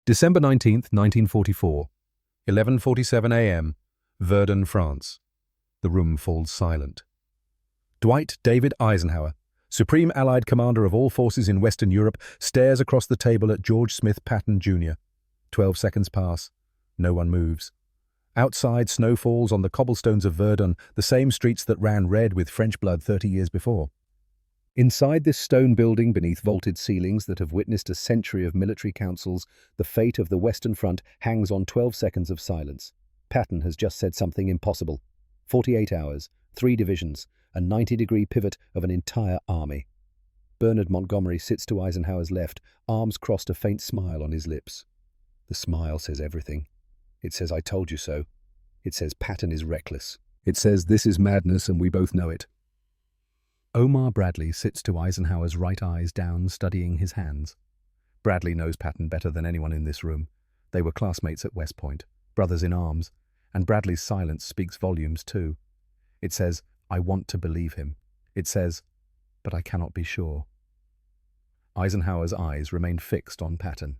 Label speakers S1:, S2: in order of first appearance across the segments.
S1: December 19th, 1944, 11:47 a.m., Verdun, France. The room falls silent. Dwight David Eisenhower, Supreme Allied Commander of all forces in Western Europe, stares across the table at George Smith Patton, Jr. 12 seconds pass. No one moves. Outside, snow falls on the cobblestones of Verdun, the same streets that ran red with French blood 30 years before. Inside this stone building, beneath vaulted ceilings that have witnessed a century of military councils, the fate of the Western Front hangs on 12 seconds of silence. Patton has just said something impossible. 48 hours, 3 divisions, a 90-degree pivot of an entire army. Bernard Montgomery sits to Eisenhower's left, arms crossed, a faint smile on his lips. The smile says everything. It says, "I told you so." It says, "Patton is reckless." It says, "This is madness and we both know it." Omar Bradley sits to Eisenhower's right, eyes down, studying his hands. Bradley knows Patton better than anyone in this room. They were classmates at West Point, brothers in arms, and Bradley's silence speaks volumes too. It says, "I want to believe him." It says, "But I cannot be sure." Eisenhower's eyes remain fixed on Patton,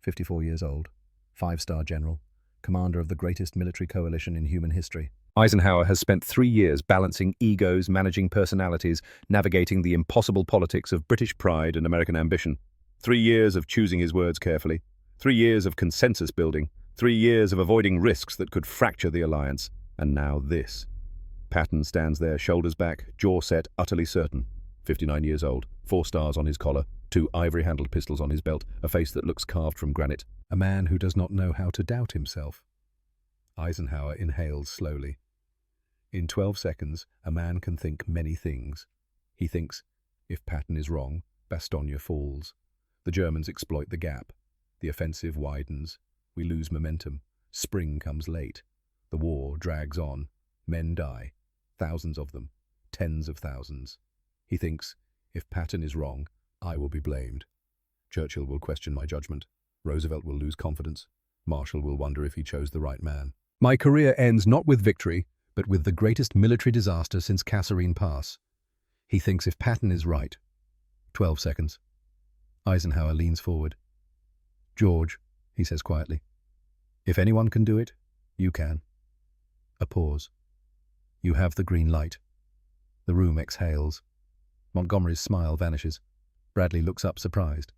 S1: 54 years old, 5-star general, commander of the greatest military coalition in human history. Eisenhower has spent 3 years balancing egos, managing personalities, navigating the impossible politics of British pride and American ambition. 3 years of choosing his words carefully. 3 years of consensus building. 3 years of avoiding risks that could fracture the alliance. And now this. Patton stands there, shoulders back, jaw set, utterly certain. 59 years old, 4 stars on his collar, 2 ivory-handled pistols on his belt, a face that looks carved from granite. A man who does not know how to doubt himself. Eisenhower inhales slowly. In 12 seconds, a man can think many things. He thinks, if Patton is wrong, Bastogne falls. The Germans exploit the gap. The offensive widens. We lose momentum. Spring comes late. The war drags on. Men die. Thousands of them. Tens of thousands. He thinks, if Patton is wrong, I will be blamed. Churchill will question my judgment. Roosevelt will lose confidence. Marshall will wonder if he chose the right man. My career ends not with victory, but with the greatest military disaster since Kasserine Pass. He thinks if Patton is right. 12 seconds. Eisenhower leans forward. "George," he says quietly, "if anyone can do it, you can." A pause. "You have the green light." The room exhales. Montgomery's smile vanishes. Bradley looks up, surprised.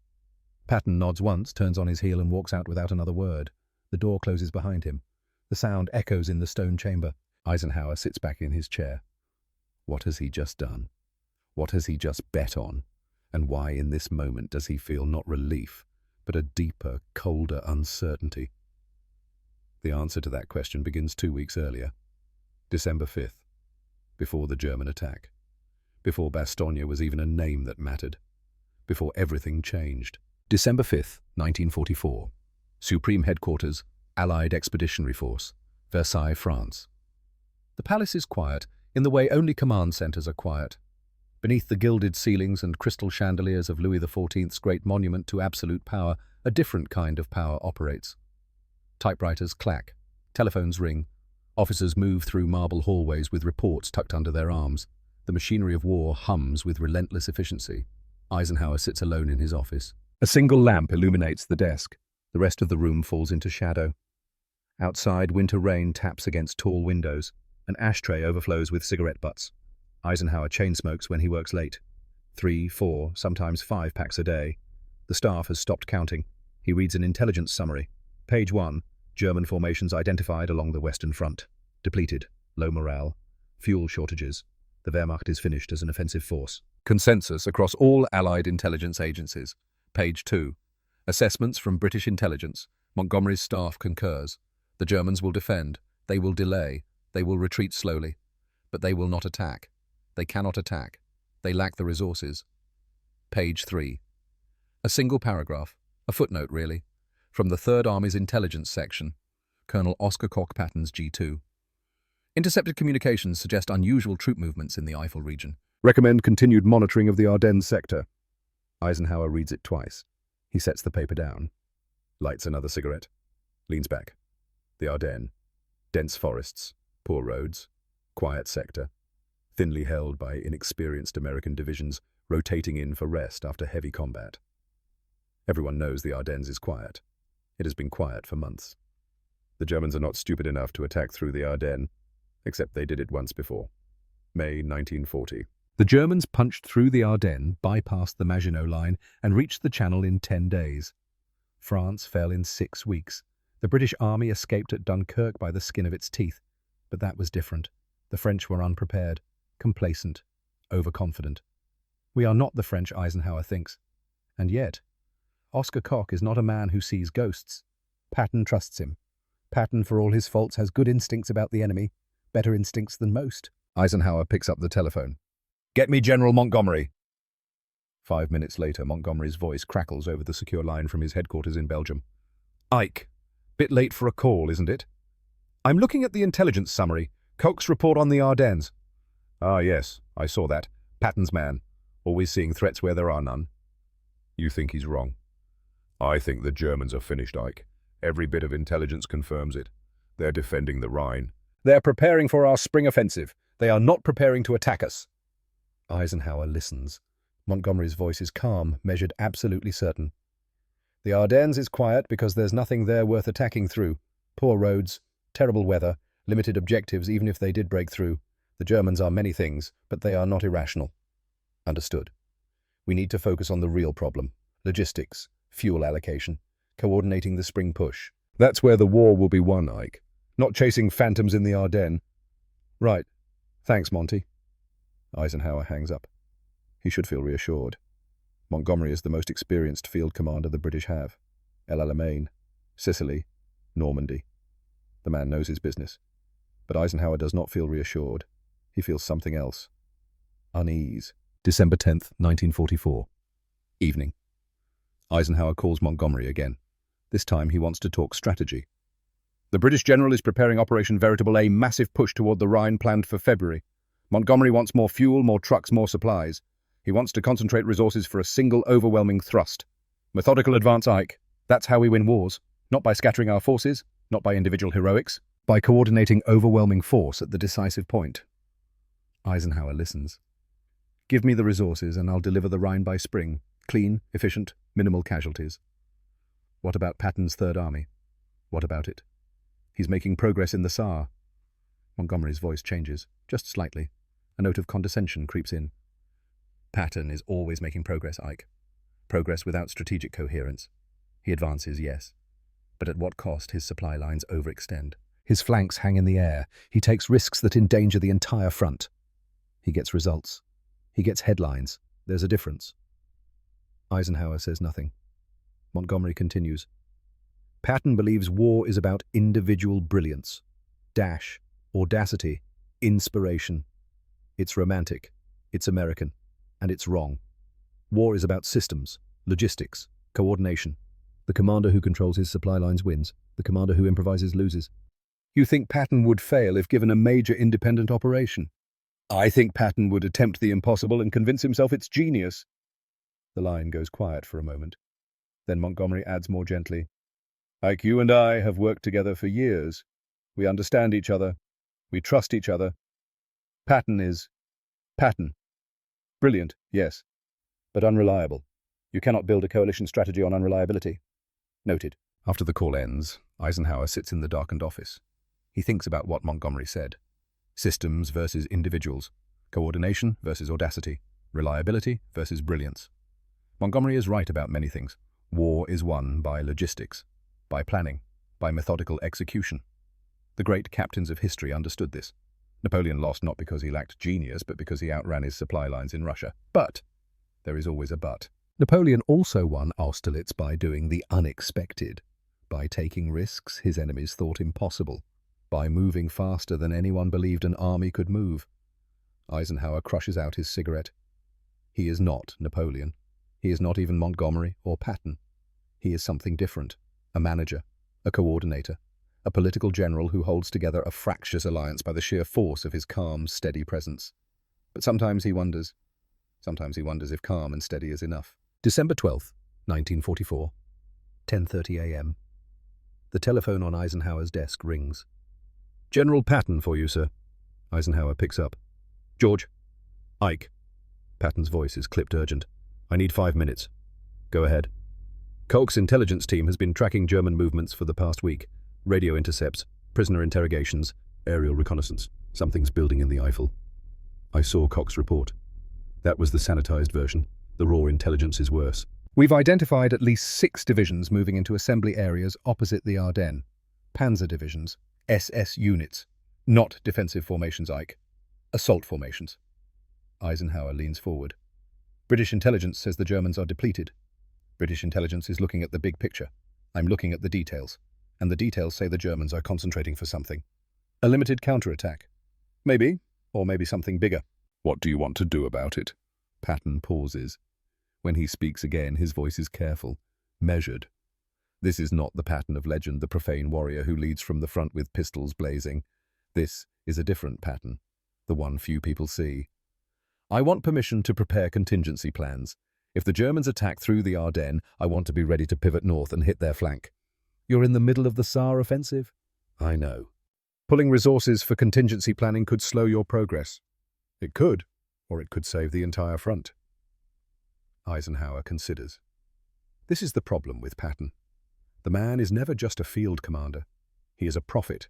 S1: Patton nods once, turns on his heel and walks out without another word. The door closes behind him. The sound echoes in the stone chamber. Eisenhower sits back in his chair. What has he just done? What has he just bet on? And why in this moment does he feel not relief, but a deeper, colder uncertainty? The answer to that question begins 2 weeks earlier, December 5th, before the German attack, before Bastogne was even a name that mattered, before everything changed. December 5th, 1944, Supreme Headquarters, Allied Expeditionary Force, Versailles, France. The palace is quiet, in the way only command centers are quiet. Beneath the gilded ceilings and crystal chandeliers of Louis XIV's great monument to absolute power, a different kind of power operates. Typewriters clack, telephones ring, officers move through marble hallways with reports tucked under their arms. The machinery of war hums with relentless efficiency. Eisenhower sits alone in his office. A single lamp illuminates the desk. The rest of the room falls into shadow. Outside, winter rain taps against tall windows. An ashtray overflows with cigarette butts. Eisenhower chain smokes when he works late. 3, 4, sometimes 5 packs a day. The staff has stopped counting. He reads an intelligence summary. Page 1, German formations identified along the Western Front. Depleted, low morale, fuel shortages. The Wehrmacht is finished as an offensive force. Consensus across all Allied intelligence agencies. Page 2, assessments from British intelligence. Montgomery's staff concurs. The Germans will defend. They will delay. They will retreat slowly. But they will not attack. They cannot attack. They lack the resources. Page 3. A single paragraph, a footnote really, from the 3rd Army's intelligence section, Colonel Oscar Koch Patton's G2. Intercepted communications suggest unusual troop movements in the Eifel region. Recommend continued monitoring of the Ardennes sector. Eisenhower reads it twice. He sets the paper down. Lights another cigarette. Leans back. The Ardennes. Dense forests. Poor roads. Quiet sector. Thinly held by inexperienced American divisions rotating in for rest after heavy combat. Everyone knows the Ardennes is quiet. It has been quiet for months. The Germans are not stupid enough to attack through the Ardennes, except they did it once before. May 1940. The Germans punched through the Ardennes, bypassed the Maginot Line, and reached the Channel in 10 days. France fell in 6 weeks. The British Army escaped at Dunkirk by the skin of its teeth. But that was different. The French were unprepared, complacent, overconfident. We are not the French Eisenhower thinks. And yet, Oscar Koch is not a man who sees ghosts. Patton trusts him. Patton, for all his faults, has good instincts about the enemy, better instincts than most. Eisenhower picks up the telephone. "Get me General Montgomery." 5 minutes later, Montgomery's voice crackles over the secure line from his headquarters in Belgium. "Ike, bit late for a call, isn't it? I'm looking at the intelligence summary. Koch's report on the Ardennes." "Ah, yes, I saw that. Patton's man. Always seeing threats where there are none." "You think he's wrong?" "I think the Germans are finished, Ike. Every bit of intelligence confirms it. They're defending the Rhine. They're preparing for our spring offensive. They are not preparing to attack us." Eisenhower listens. Montgomery's voice is calm, measured, absolutely certain. "The Ardennes is quiet because there's nothing there worth attacking through. Poor roads, terrible weather, limited objectives even if they did break through. The Germans are many things, but they are not irrational." "Understood. We need to focus on the real problem. Logistics, fuel allocation, coordinating the spring push. That's where the war will be won, Ike. Not chasing phantoms in the Ardennes." "Right. Thanks, Monty." Eisenhower hangs up. He should feel reassured. Montgomery is the most experienced field commander the British have. El Alamein, Sicily, Normandy. The man knows his business. But Eisenhower does not feel reassured. He feels something else. Unease. December 10th, 1944. Evening. Eisenhower calls Montgomery again. This time he wants to talk strategy. "The British general is preparing Operation Veritable, a massive push toward the Rhine planned for February. Montgomery wants more fuel, more trucks, more supplies. He wants to concentrate resources for a single overwhelming thrust. Methodical advance, Ike. That's how we win wars. Not by scattering our forces, not by individual heroics, by coordinating overwhelming force at the decisive point." Eisenhower listens. "Give me the resources and I'll deliver the Rhine by spring. Clean, efficient, minimal casualties." "What about Patton's Third Army? What about it?" "He's making progress in the Saar." Montgomery's voice changes, just slightly. A note of condescension creeps in. "Patton is always making progress, Ike. Progress without strategic coherence. He advances, yes. But at what cost? His supply lines overextend. His flanks hang in the air. He takes risks that endanger the entire front. He gets results. He gets headlines. There's a difference." Eisenhower says nothing. Montgomery continues. "Patton believes war is about individual brilliance, dash, audacity, inspiration. It's romantic, it's American, and it's wrong. War is about systems, logistics, coordination. The commander who controls his supply lines wins. The commander who improvises loses." "You think Patton would fail if given a major independent operation?" "I think Patton would attempt the impossible and convince himself it's genius." The line goes quiet for a moment. Then Montgomery adds more gently, "Ike, you and I have worked together for years. We understand each other. We trust each other. Patton is Patton. Brilliant, yes, but unreliable. You cannot build a coalition strategy on unreliability." Noted. After the call ends, Eisenhower sits in the darkened office. He thinks about what Montgomery said. Systems versus individuals. Coordination versus audacity. Reliability versus brilliance. Montgomery is right about many things. War is won by logistics, by planning, by methodical execution. The great captains of history understood this. Napoleon lost not because he lacked genius, but because he outran his supply lines in Russia. But there is always a but. Napoleon also won Austerlitz by doing the unexpected, by taking risks his enemies thought impossible, by moving faster than anyone believed an army could move. Eisenhower crushes out his cigarette. He is not Napoleon. He is not even Montgomery or Patton. He is something different, a manager, a coordinator, a political general who holds together a fractious alliance by the sheer force of his calm, steady presence. But sometimes he wonders if calm and steady is enough. December 12th, 1944, 10:30 a.m. The telephone on Eisenhower's desk rings. "General Patton for you, sir." Eisenhower picks up. "George." "Ike." Patton's voice is clipped urgent. "I need 5 minutes." "Go ahead." Kolk's intelligence team has been tracking German movements for the past week. Radio intercepts, prisoner interrogations, aerial reconnaissance. Something's building in the Eifel. I saw Koch's report. That was the sanitized version. The raw intelligence is worse. We've identified at least 6 divisions moving into assembly areas opposite the Ardennes. Panzer divisions, SS units, not defensive formations, Ike. Assault formations. Eisenhower leans forward. British intelligence says the Germans are depleted. British intelligence is looking at the big picture. I'm looking at the details. And the details say the Germans are concentrating for something. A limited counterattack. Maybe, or maybe something bigger. What do you want to do about it? Patton pauses. When he speaks again, his voice is careful, measured. This is not the Patton of legend, the profane warrior who leads from the front with pistols blazing. This is a different Patton, the one few people see. I want permission to prepare contingency plans. If the Germans attack through the Ardennes, I want to be ready to pivot north and hit their flank. You're in the middle of the Saar offensive? I know. Pulling resources for contingency planning could slow your progress. It could, or it could save the entire front. Eisenhower considers. This is the problem with Patton. The man is never just a field commander. He is a prophet,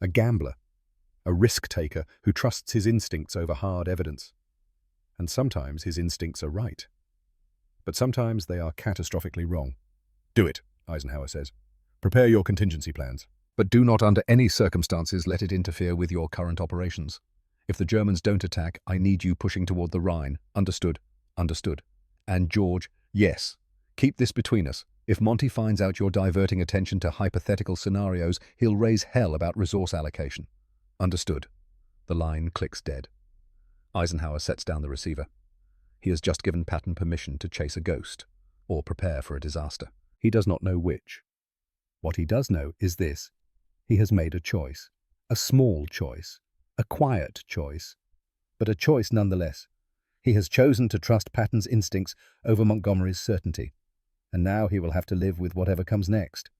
S1: a gambler, a risk-taker who trusts his instincts over hard evidence. And sometimes his instincts are right. But sometimes they are catastrophically wrong. Do it, Eisenhower says. Prepare your contingency plans. But do not under any circumstances let it interfere with your current operations. If the Germans don't attack, I need you pushing toward the Rhine. Understood? Understood. And George, yes. Keep this between us. If Monty finds out you're diverting attention to hypothetical scenarios, he'll raise hell about resource allocation. Understood. The line clicks dead. Eisenhower sets down the receiver. He has just given Patton permission to chase a ghost, or prepare for a disaster. He does not know which. What he does know is this. He has made a choice. A small choice. A quiet choice. But a choice nonetheless. He has chosen to trust Patton's instincts over Montgomery's certainty. And now he will have to live with whatever comes next.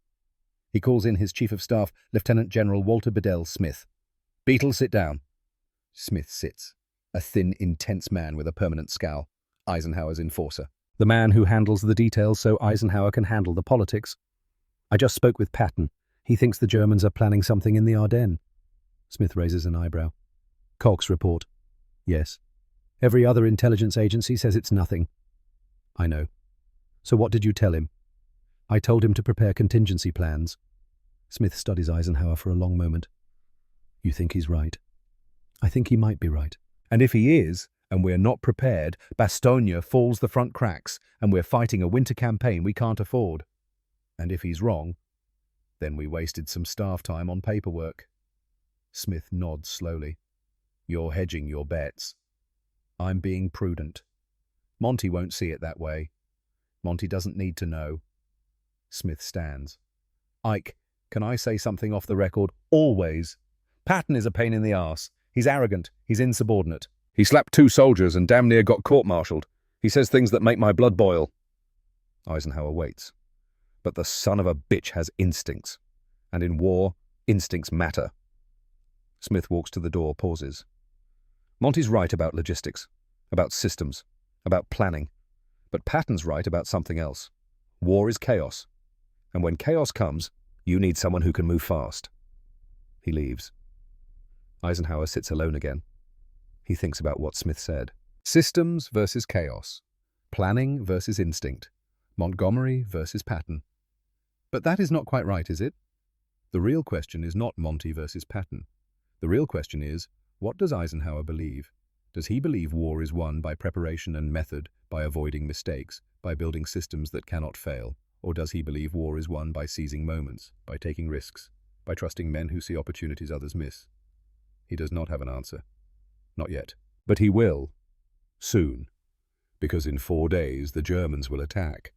S1: He calls in his Chief of Staff, Lieutenant General Walter Bedell Smith. Beetle, sit down. Smith sits. A thin, intense man with a permanent scowl. Eisenhower's enforcer. The man who handles the details so Eisenhower can handle the politics. I just spoke with Patton. He thinks the Germans are planning something in the Ardennes. Smith raises an eyebrow. Kolk's report. Yes. Every other intelligence agency says it's nothing. I know. So what did you tell him? I told him to prepare contingency plans. Smith studies Eisenhower for a long moment. You think he's right? I think he might be right. And if he is, and we're not prepared, Bastogne falls the front cracks, and we're fighting a winter campaign we can't afford. And if he's wrong, then we wasted some staff time on paperwork. Smith nods slowly. You're hedging your bets. I'm being prudent. Monty won't see it that way. Monty doesn't need to know. Smith stands. Ike, can I say something off the record? Always. Patton is a pain in the arse. He's arrogant. He's insubordinate. He slapped 2 soldiers and damn near got court-martialed. He says things that make my blood boil. Eisenhower waits. But the son of a bitch has instincts. And in war, instincts matter. Smith walks to the door, pauses. Monty's right about logistics, about systems, about planning. But Patton's right about something else. War is chaos. And when chaos comes, you need someone who can move fast. He leaves. Eisenhower sits alone again. He thinks about what Smith said. Systems versus chaos. Planning versus instinct. Montgomery versus Patton. But that is not quite right, is it? The real question is not Monty versus Patton. The real question is, what does Eisenhower believe? Does he believe war is won by preparation and method, by avoiding mistakes, by building systems that cannot fail? Or does he believe war is won by seizing moments, by taking risks, by trusting men who see opportunities others miss? He does not have an answer. Not yet. But he will. Soon. Because in 4 days the Germans will attack.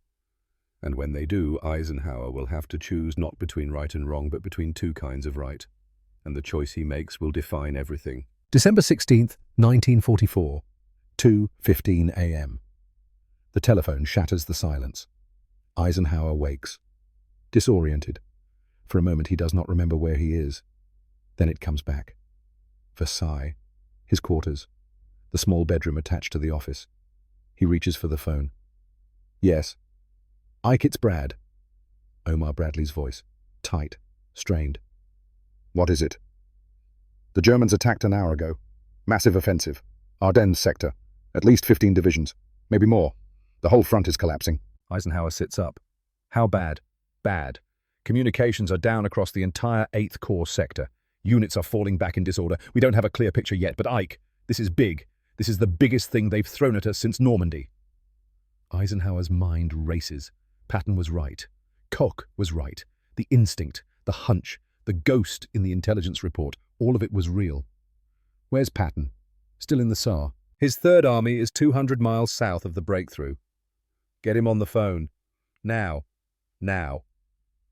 S1: And when they do, Eisenhower will have to choose not between right and wrong, but between 2 kinds of right. And the choice he makes will define everything. December 16th, 1944, 2:15 a.m. The telephone shatters the silence. Eisenhower wakes. Disoriented. For a moment he does not remember where he is. Then it comes back. Versailles. His quarters. The small bedroom attached to the office. He reaches for the phone. Yes. Ike, it's Brad. Omar Bradley's voice, tight, strained. What is it? The Germans attacked an hour ago. Massive offensive. Ardennes sector. At least 15 divisions. Maybe more. The whole front is collapsing. Eisenhower sits up. How bad? Bad. Communications are down across the entire 8th Corps sector. Units are falling back in disorder. We don't have a clear picture yet, but Ike, this is big. This is the biggest thing they've thrown at us since Normandy. Eisenhower's mind races. Patton was right. Koch was right. The instinct, the hunch, the ghost in the intelligence report, all of it was real. Where's Patton? Still in the SAR. His Third Army is 200 miles south of the breakthrough. Get him on the phone. Now. Now.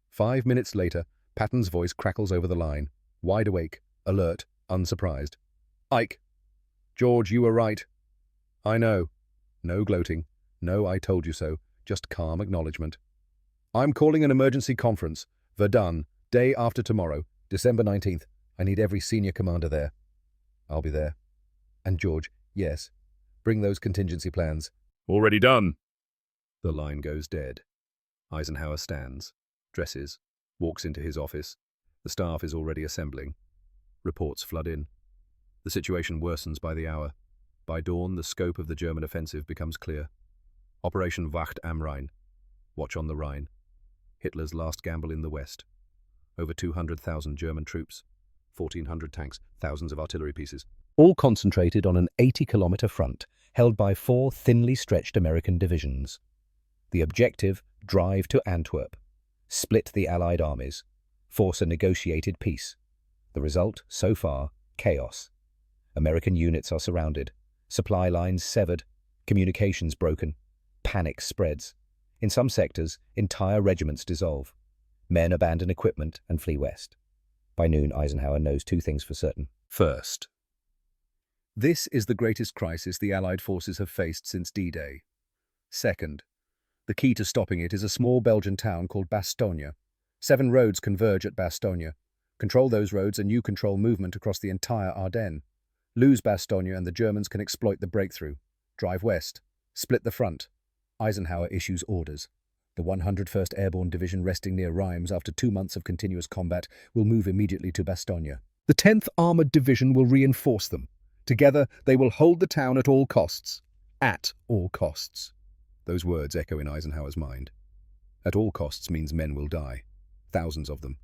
S1: 5 minutes later, Patton's voice crackles over the line. Wide awake, alert, unsurprised. Ike. George, you were right. I know. No gloating. No, I told you so. Just calm acknowledgement. I'm calling an emergency conference. Verdun, day after tomorrow, December 19th. I need every senior commander there. I'll be there. And George, yes. Bring those contingency plans.
S2: Already done.
S1: The line goes dead. Eisenhower stands, dresses, walks into his office. The staff is already assembling. Reports flood in. The situation worsens by the hour. By dawn, the scope of the German offensive becomes clear. Operation Wacht am Rhein. Watch on the Rhine. Hitler's last gamble in the West. Over 200,000 German troops, 1,400 tanks, thousands of artillery pieces. All concentrated on an 80-kilometer front, held by 4 thinly stretched American divisions. The objective, drive to Antwerp. Split the Allied armies. Force a negotiated peace. The result, so far, chaos. American units are surrounded. Supply lines severed. Communications broken. Panic spreads. In some sectors, entire regiments dissolve. Men abandon equipment and flee west. By noon, Eisenhower knows 2 things for certain. First, this is the greatest crisis the Allied forces have faced since D-Day. Second, the key to stopping it is a small Belgian town called Bastogne. 7 roads converge at Bastogne. Control those roads and you control movement across the entire Ardennes. Lose Bastogne and the Germans can exploit the breakthrough. Drive west. Split the front. Eisenhower issues orders. The 101st Airborne Division, resting near Reims after 2 months of continuous combat, will move immediately to Bastogne. The 10th Armoured Division will reinforce them. Together, they will hold the town at all costs. At all costs. Those words echo in Eisenhower's mind. At all costs means men will die. Thousands of them.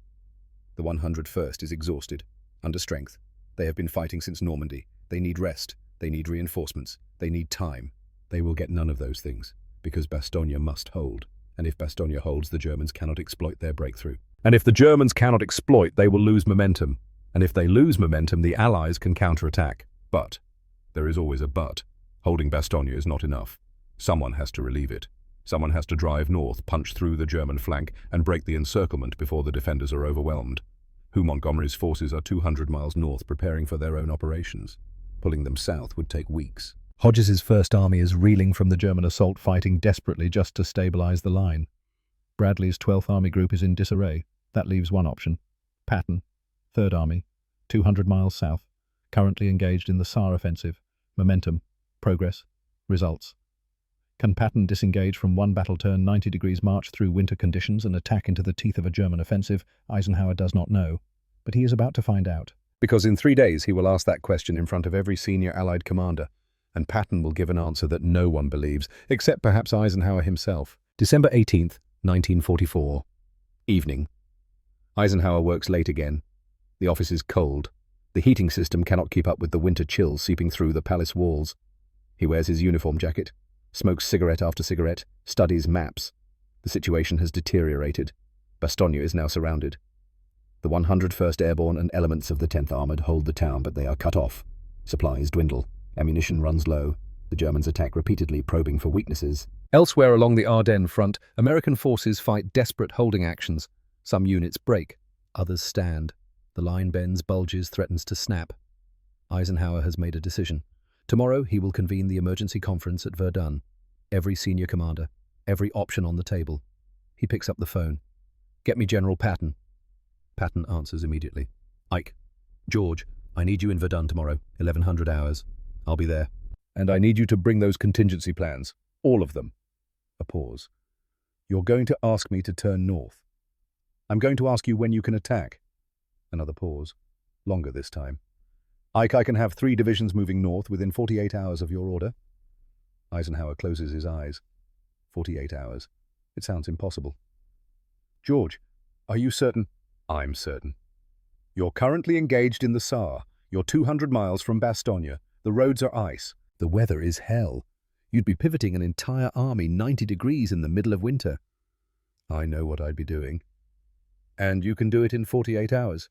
S1: The 101st is exhausted, under strength. They have been fighting since Normandy. They need rest. They need reinforcements. They need time. They will get none of those things, because Bastogne must hold. And if Bastogne holds, the Germans cannot exploit their breakthrough. And if the Germans cannot exploit, they will lose momentum. And if they lose momentum, the Allies can counterattack. But, there is always a but, holding Bastogne is not enough. Someone has to relieve it. Someone has to drive north, punch through the German flank, and break the encirclement before the defenders are overwhelmed. Montgomery's forces are 200 miles north preparing for their own operations. Pulling them south would take weeks. Hodges's First Army is reeling from the German assault, fighting desperately just to stabilize the line. Bradley's 12th Army Group is in disarray. That leaves one option. Patton, Third Army, 200 miles south, currently engaged in the SAR offensive. Momentum, progress, results. Can Patton disengage from one battle turn 90 degrees march through winter conditions and attack into the teeth of a German offensive? Eisenhower does not know, but he is about to find out. Because in 3 days he will ask that question in front of every senior Allied commander, and Patton will give an answer that no one believes, except perhaps Eisenhower himself. December 18th, 1944. Evening. Eisenhower works late again. The office is cold. The heating system cannot keep up with the winter chill seeping through the palace walls. He wears his uniform jacket, smokes cigarette after cigarette, studies maps. The situation has deteriorated. Bastogne is now surrounded. The 101st Airborne and elements of the 10th Armoured hold the town, but they are cut off. Supplies dwindle. Ammunition runs low. The Germans attack repeatedly, probing for weaknesses. Elsewhere along the Ardennes front, American forces fight desperate holding actions. Some units break, others stand. The line bends, bulges, threatens to snap. Eisenhower has made a decision. Tomorrow he will convene the emergency conference at Verdun. Every senior commander, every option on the table. He picks up the phone. "Get me General Patton." Patton answers immediately. "Ike, George, I need you in Verdun tomorrow, 1100 hours. I'll be there. And I need you to bring those contingency plans. All of them." A pause. "You're going to ask me to turn north." I'm going to ask you when you can attack. Another pause. Longer this time. I can have 3 divisions moving north within 48 hours of your order. Eisenhower closes his eyes. 48 hours. It sounds impossible. George, are you certain? I'm certain. You're currently engaged in the Saar. You're 200 miles from Bastogne. The roads are ice. The weather is hell. You'd be pivoting an entire army 90 degrees in the middle of winter. I know what I'd be doing. And you can do it in 48 hours?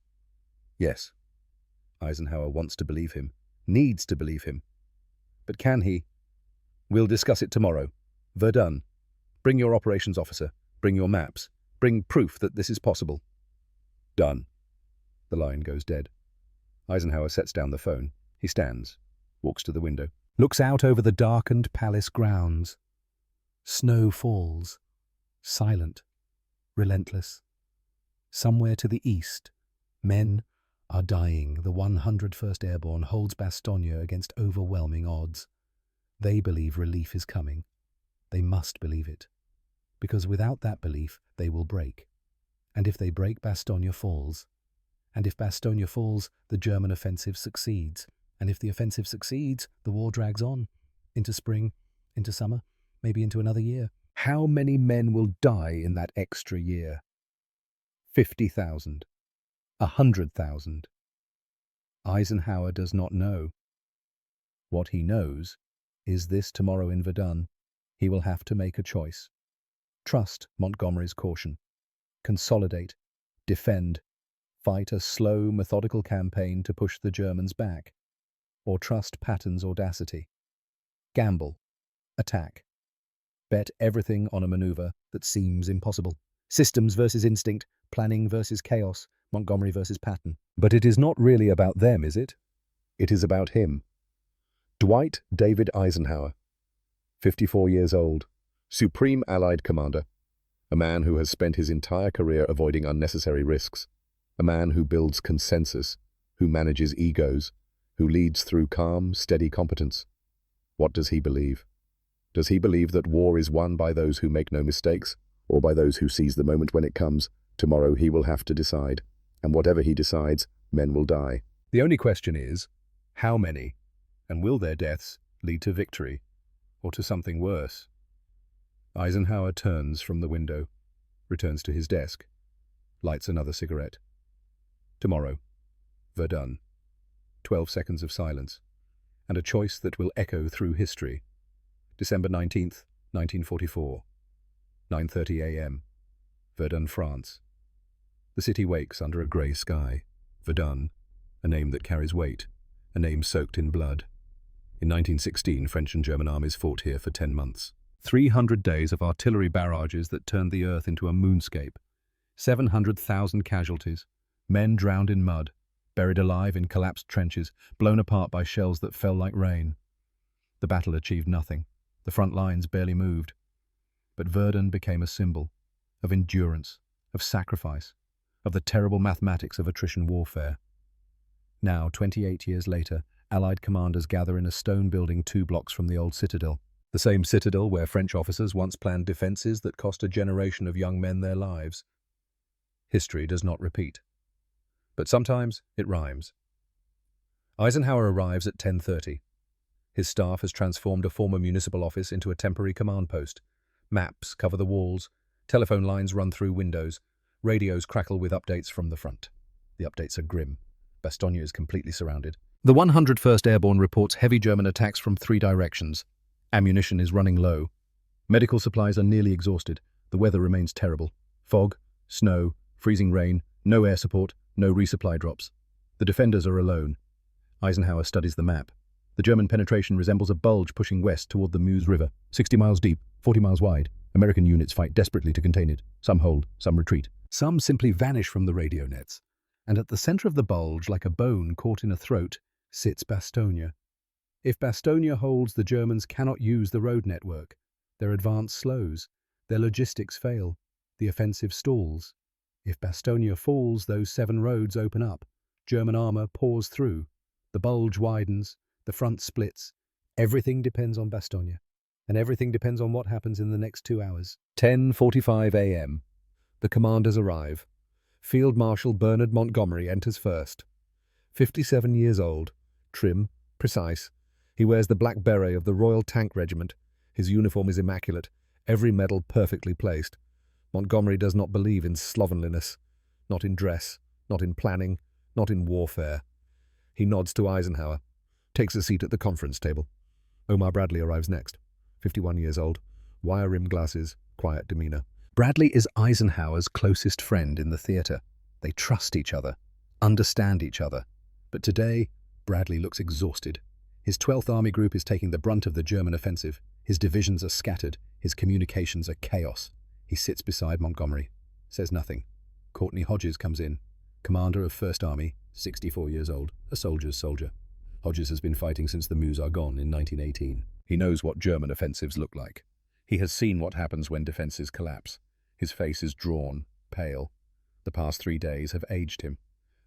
S1: Yes. Eisenhower wants to believe him, needs to believe him. But can he? We'll discuss it tomorrow. Verdun. Bring your operations officer. Bring your maps. Bring proof that this is possible. Done. The line goes dead. Eisenhower sets down the phone. He stands, walks to the window, looks out over the darkened palace grounds. Snow falls, silent, relentless. Somewhere to the east, men are dying. The 101st Airborne holds Bastogne against overwhelming odds. They believe relief is coming. They must believe it, because without that belief, they will break. And if they break, Bastogne falls. And if Bastogne falls, the German offensive succeeds. And if the offensive succeeds, the war drags on. Into spring, into summer, maybe into another year. How many men will die in that extra year? 50,000. 100,000. Eisenhower does not know. What he knows is this: tomorrow in Verdun, he will have to make a choice. Trust Montgomery's caution. Consolidate. Defend. Fight a slow, methodical campaign to push the Germans back. Or trust Patton's audacity. Gamble. Attack. Bet everything on a maneuver that seems impossible. Systems versus instinct. Planning versus chaos. Montgomery versus Patton. But it is not really about them, is it? It is about him. Dwight David Eisenhower. 54 years old. Supreme Allied Commander. A man who has spent his entire career avoiding unnecessary risks. A man who builds consensus, who manages egos, who leads through calm, steady competence. What does he believe? Does he believe that war is won by those who make no mistakes, or by those who seize the moment when it comes? Tomorrow he will have to decide, and whatever he decides, men will die. The only question is, how many? And will their deaths lead to victory, or to something worse? Eisenhower turns from the window, returns to his desk, lights another cigarette. Tomorrow, Verdun. 12 seconds of silence, and a choice that will echo through history. December 19th, 1944. 9:30 a.m. Verdun, France. The city wakes under a grey sky. Verdun, a name that carries weight, a name soaked in blood. In 1916, French and German armies fought here for 10 months. 300 days of artillery barrages that turned the earth into a moonscape. 700,000 casualties. Men drowned in mud, buried alive in collapsed trenches, blown apart by shells that fell like rain. The battle achieved nothing. The front lines barely moved. But Verdun became a symbol of endurance, of sacrifice, of the terrible mathematics of attrition warfare. Now, 28 years later, Allied commanders gather in a stone building 2 blocks from the old citadel. The same citadel where French officers once planned defenses that cost a generation of young men their lives. History does not repeat. But sometimes it rhymes. Eisenhower arrives at 10:30. His staff has transformed a former municipal office into a temporary command post. Maps cover the walls, telephone lines run through windows, radios crackle with updates from the front. The updates are grim. Bastogne is completely surrounded. The 101st Airborne reports heavy German attacks from 3 directions. Ammunition is running low. Medical supplies are nearly exhausted. The weather remains terrible. Fog, snow, freezing rain, no air support, no resupply drops. The defenders are alone. Eisenhower studies the map. The German penetration resembles a bulge pushing west toward the Meuse River, 60 miles deep, 40 miles wide. American units fight desperately to contain it. Some hold, some retreat. Some simply vanish from the radio nets. And at the center of the bulge, like a bone caught in a throat, sits Bastogne. If Bastogne holds, the Germans cannot use the road network. Their advance slows. Their logistics fail. The offensive stalls. If Bastogne falls, those 7 roads open up. German armor pours through. The bulge widens. The front splits. Everything depends on Bastogne. And everything depends on what happens in the next 2 hours. 10:45 a.m. The commanders arrive. Field Marshal Bernard Montgomery enters first. 57 years old, trim, precise. He wears the black beret of the Royal Tank Regiment. His uniform is immaculate, every medal perfectly placed. Montgomery does not believe in slovenliness, not in dress, not in planning, not in warfare. He nods to Eisenhower, takes a seat at the conference table. Omar Bradley arrives next. 51 years old, wire-rimmed glasses, quiet demeanor. Bradley is Eisenhower's closest friend in the theater. They trust each other, understand each other. But today, Bradley looks exhausted. His 12th Army Group is taking the brunt of the German offensive. His divisions are scattered. His communications are chaos. He sits beside Montgomery, says nothing. Courtney Hodges comes in, commander of 1st Army, 64 years old, a soldier's soldier. Hodges has been fighting since the Meuse Argonne in 1918. He knows what German offensives look like. He has seen what happens when defenses collapse. His face is drawn, pale. The past 3 days have aged him.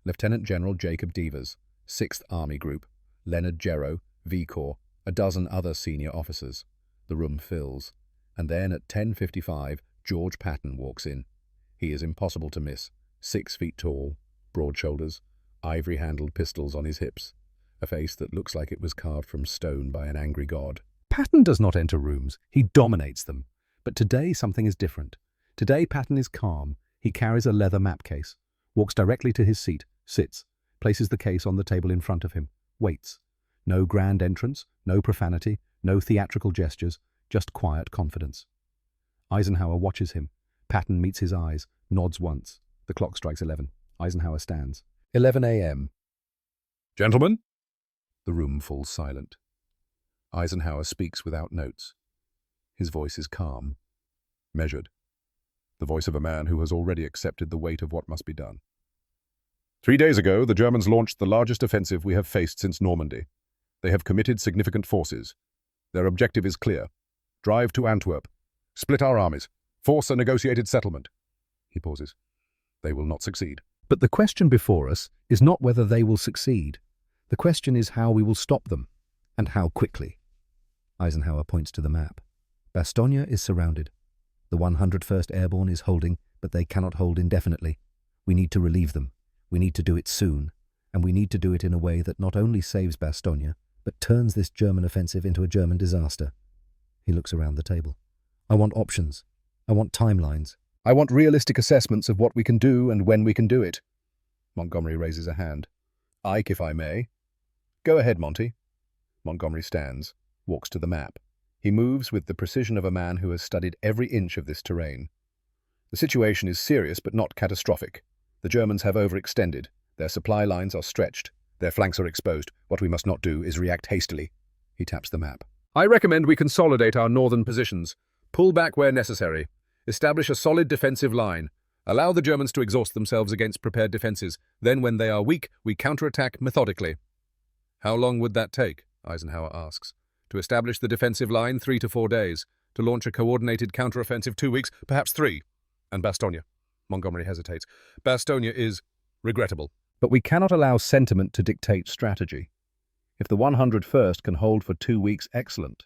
S1: Lieutenant General Jacob Devers, 6th Army Group, Leonard Gero, V Corps, a dozen other senior officers. The room fills. And then at 10:55, George Patton walks in. He is impossible to miss. 6 feet tall, broad shoulders, ivory-handled pistols on his hips, a face that looks like it was carved from stone by an angry god. Patton does not enter rooms. He dominates them. But today something is different. Today Patton is calm. He carries a leather map case, walks directly to his seat, sits, places the case on the table in front of him, waits. No grand entrance, no profanity, no theatrical gestures, just quiet confidence. Eisenhower watches him. Patton meets his eyes, nods once. The clock strikes 11. Eisenhower stands. 11 a.m. Gentlemen? The room falls silent. Eisenhower speaks without notes. His voice is calm, measured. The voice of a man who has already accepted the weight of what must be done. 3 days ago, the Germans launched the largest offensive we have faced since Normandy. They have committed significant forces. Their objective is clear. Drive to Antwerp. Split our armies. Force a negotiated settlement. He pauses. They will not succeed. But the question before us is not whether they will succeed. The question is how we will stop them, and how quickly. Eisenhower points to the map. Bastogne is surrounded. The 101st Airborne is holding, but they cannot hold indefinitely. We need to relieve them. We need to do it soon, and we need to do it in a way that not only saves Bastogne, but turns this German offensive into a German disaster. He looks around the table. I want options. I want timelines. I want realistic assessments of what we can do and when we can do it. Montgomery raises a hand. Ike, if I may. Go ahead, Monty. Montgomery stands, walks to the map. He moves with the precision of a man who has studied every inch of this terrain. The situation is serious but not catastrophic. The Germans have overextended. Their supply lines are stretched. Their flanks are exposed. What we must not do is react hastily. He taps the map. I recommend we consolidate our northern positions. Pull back where necessary. Establish a solid defensive line. Allow the Germans to exhaust themselves against prepared defenses. Then, when they are weak, we counterattack methodically. How long would that take? Eisenhower asks. To establish the defensive line, 3 to 4 days. To launch a coordinated counteroffensive, 2 weeks, perhaps 3. And Bastogne. Montgomery hesitates. Bastogne is regrettable. But we cannot allow sentiment to dictate strategy. If the 101st can hold for 2 weeks, excellent.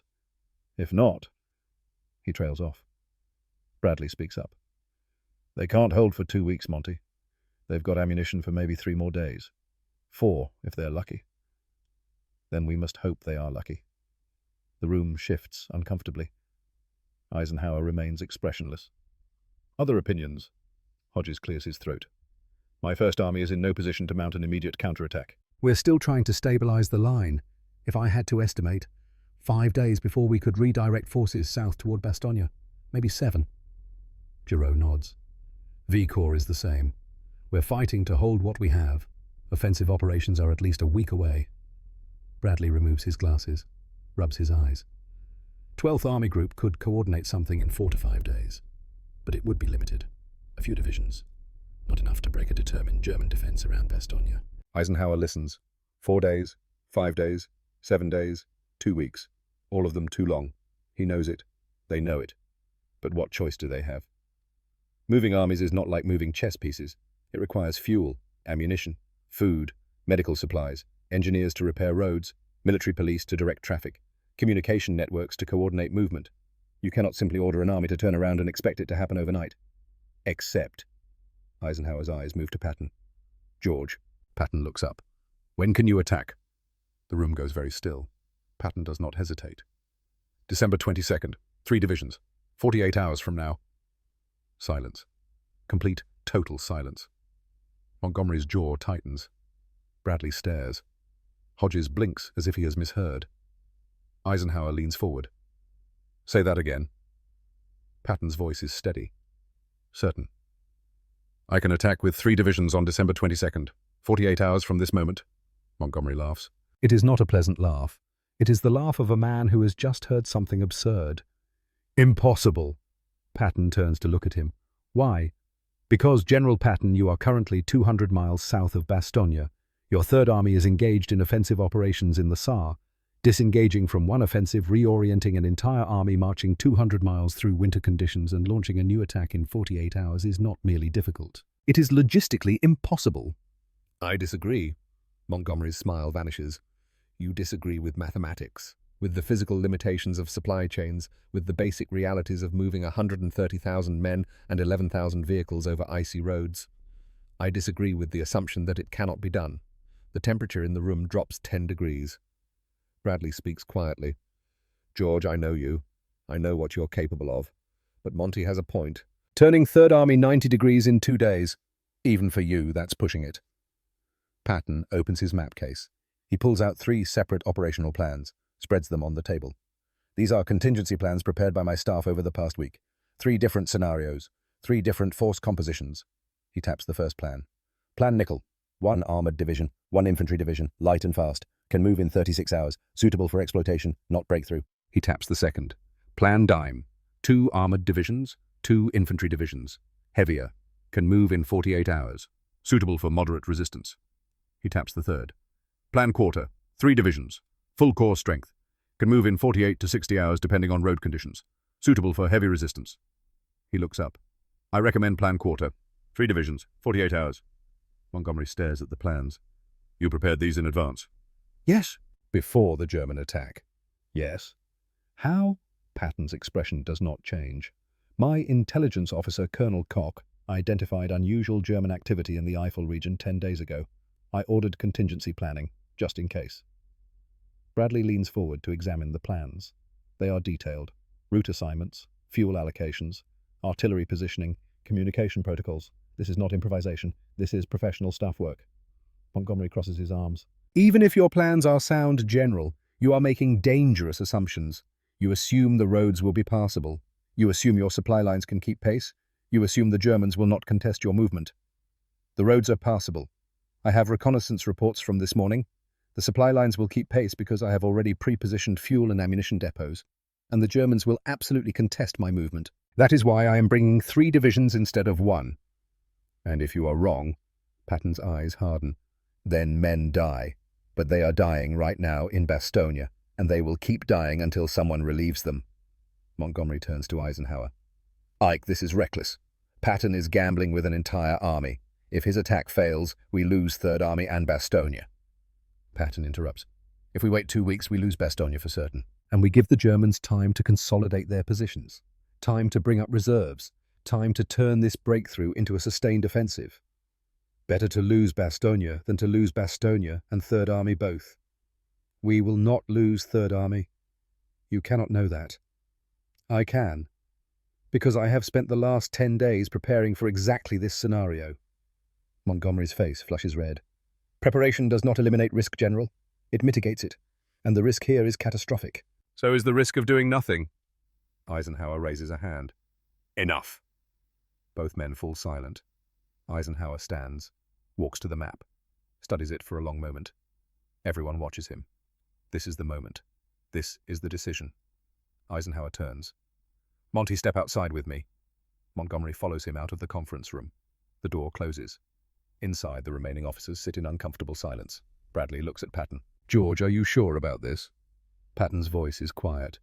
S1: If not, he trails off. Bradley speaks up. They can't hold for 2 weeks, Monty. They've got ammunition for maybe 3 more days. 4, if they're lucky. Then we must hope they are lucky. The room shifts uncomfortably. Eisenhower remains expressionless. Other opinions? Hodges clears his throat. My 1st Army is in no position to mount an immediate counterattack. We're still trying to stabilize the line. If I had to estimate, 5 days before we could redirect forces south toward Bastogne. Maybe 7. Gero nods. V Corps is the same. We're fighting to hold what we have. Offensive operations are at least a week away. Bradley removes his glasses, rubs his eyes. 12th Army Group could coordinate something in 4 to 5 days. But it would be limited. A few divisions. Not enough to break a determined German defense around Bastogne. Eisenhower listens. 4 days, 5 days, 7 days, 2 weeks. All of them too long. He knows it. They know it. But what choice do they have? Moving armies is not like moving chess pieces. It requires fuel, ammunition, food, medical supplies, engineers to repair roads, military police to direct traffic, communication networks to coordinate movement. You cannot simply order an army to turn around and expect it to happen overnight. Except Eisenhower's eyes move to Patton. George. Patton looks up. When can you attack? The room goes very still. Patton does not hesitate. December 22nd. 3 divisions. 48 hours from now. Silence. Complete, total silence. Montgomery's jaw tightens. Bradley stares. Hodges blinks as if he has misheard. Eisenhower leans forward. Say that again. Patton's voice is steady. Certain. I can attack with 3 divisions on December 22nd. 48 hours from this moment. Montgomery laughs. It is not a pleasant laugh. It is the laugh of a man who has just heard something absurd. Impossible. Patton turns to look at him. Why? Because, General Patton, you are currently 200 miles south of Bastogne. Your Third Army is engaged in offensive operations in the Saar, disengaging from one offensive, reorienting an entire army, marching 200 miles through winter conditions and launching a new attack in 48 hours is not merely difficult. It is logistically impossible. I disagree. Montgomery's smile vanishes. You disagree with mathematics, with the physical limitations of supply chains, with the basic realities of moving 130,000 men and 11,000 vehicles over icy roads. I disagree with the assumption that it cannot be done. The temperature in the room drops 10 degrees. Bradley speaks quietly. George, I know you. I know what you're capable of. But Monty has a point. Turning Third Army 90 degrees in 2 days. Even for you, that's pushing it. Patton opens his map case. He pulls out 3 separate operational plans, spreads them on the table. These are contingency plans prepared by my staff over the past week. 3 different scenarios, 3 different force compositions. He taps the first plan. Plan Nickel. 1 armored division, 1 infantry division, light and fast, can move in 36 hours, suitable for exploitation, not breakthrough. He taps the second. Plan Dime. 2 armored divisions, 2 infantry divisions, heavier, can move in 48 hours, suitable for moderate resistance. He taps the third. Plan Quarter. 3 divisions, full core strength, can move in 48 to 60 hours depending on road conditions, suitable for heavy resistance. He looks up. I recommend Plan Quarter. 3 divisions, 48 hours. Montgomery stares at the plans. You prepared these in advance? Yes. Before the German attack? Yes. How? Patton's expression does not change. My intelligence officer, Colonel Koch, identified unusual German activity in the Eifel region 10 days ago. I ordered contingency planning, just in case. Bradley leans forward to examine the plans. They are detailed. Route assignments, fuel allocations, artillery positioning, communication protocols. This is not improvisation. This is professional staff work. Montgomery crosses his arms. Even if your plans are sound, General, you are making dangerous assumptions. You assume the roads will be passable. You assume your supply lines can keep pace. You assume the Germans will not contest your movement. The roads are passable. I have reconnaissance reports from this morning. The supply lines will keep pace because I have already pre-positioned fuel and ammunition depots, and the Germans will absolutely contest my movement. That is why I am bringing 3 divisions instead of 1. And if you are wrong, Patton's eyes harden, then men die. But they are dying right now in Bastogne, and they will keep dying until someone relieves them. Montgomery turns to Eisenhower. Ike, this is reckless. Patton is gambling with an entire army. If his attack fails, we lose Third Army and Bastogne. Patton interrupts. If we wait 2 weeks, we lose Bastogne for certain. And we give the Germans time to consolidate their positions, time to bring up reserves, time to turn this breakthrough into a sustained offensive. Better to lose Bastogne than to lose Bastogne and Third Army both. We will not lose Third Army. You cannot know that. I can, because I have spent the last 10 days preparing for exactly this scenario. Montgomery's face flushes red. Preparation does not eliminate risk, General. It mitigates it, and the risk here is catastrophic. So is the risk of doing nothing? Eisenhower raises a hand. Enough. Both men fall silent. Eisenhower stands, walks to the map, studies it for a long moment. Everyone watches him. This is the moment. This is the decision. Eisenhower turns. Monty, step outside with me. Montgomery follows him out of the conference room. The door closes. Inside, the remaining officers sit in uncomfortable silence. Bradley looks at Patton. George, are you sure about this? Patton's voice is quiet.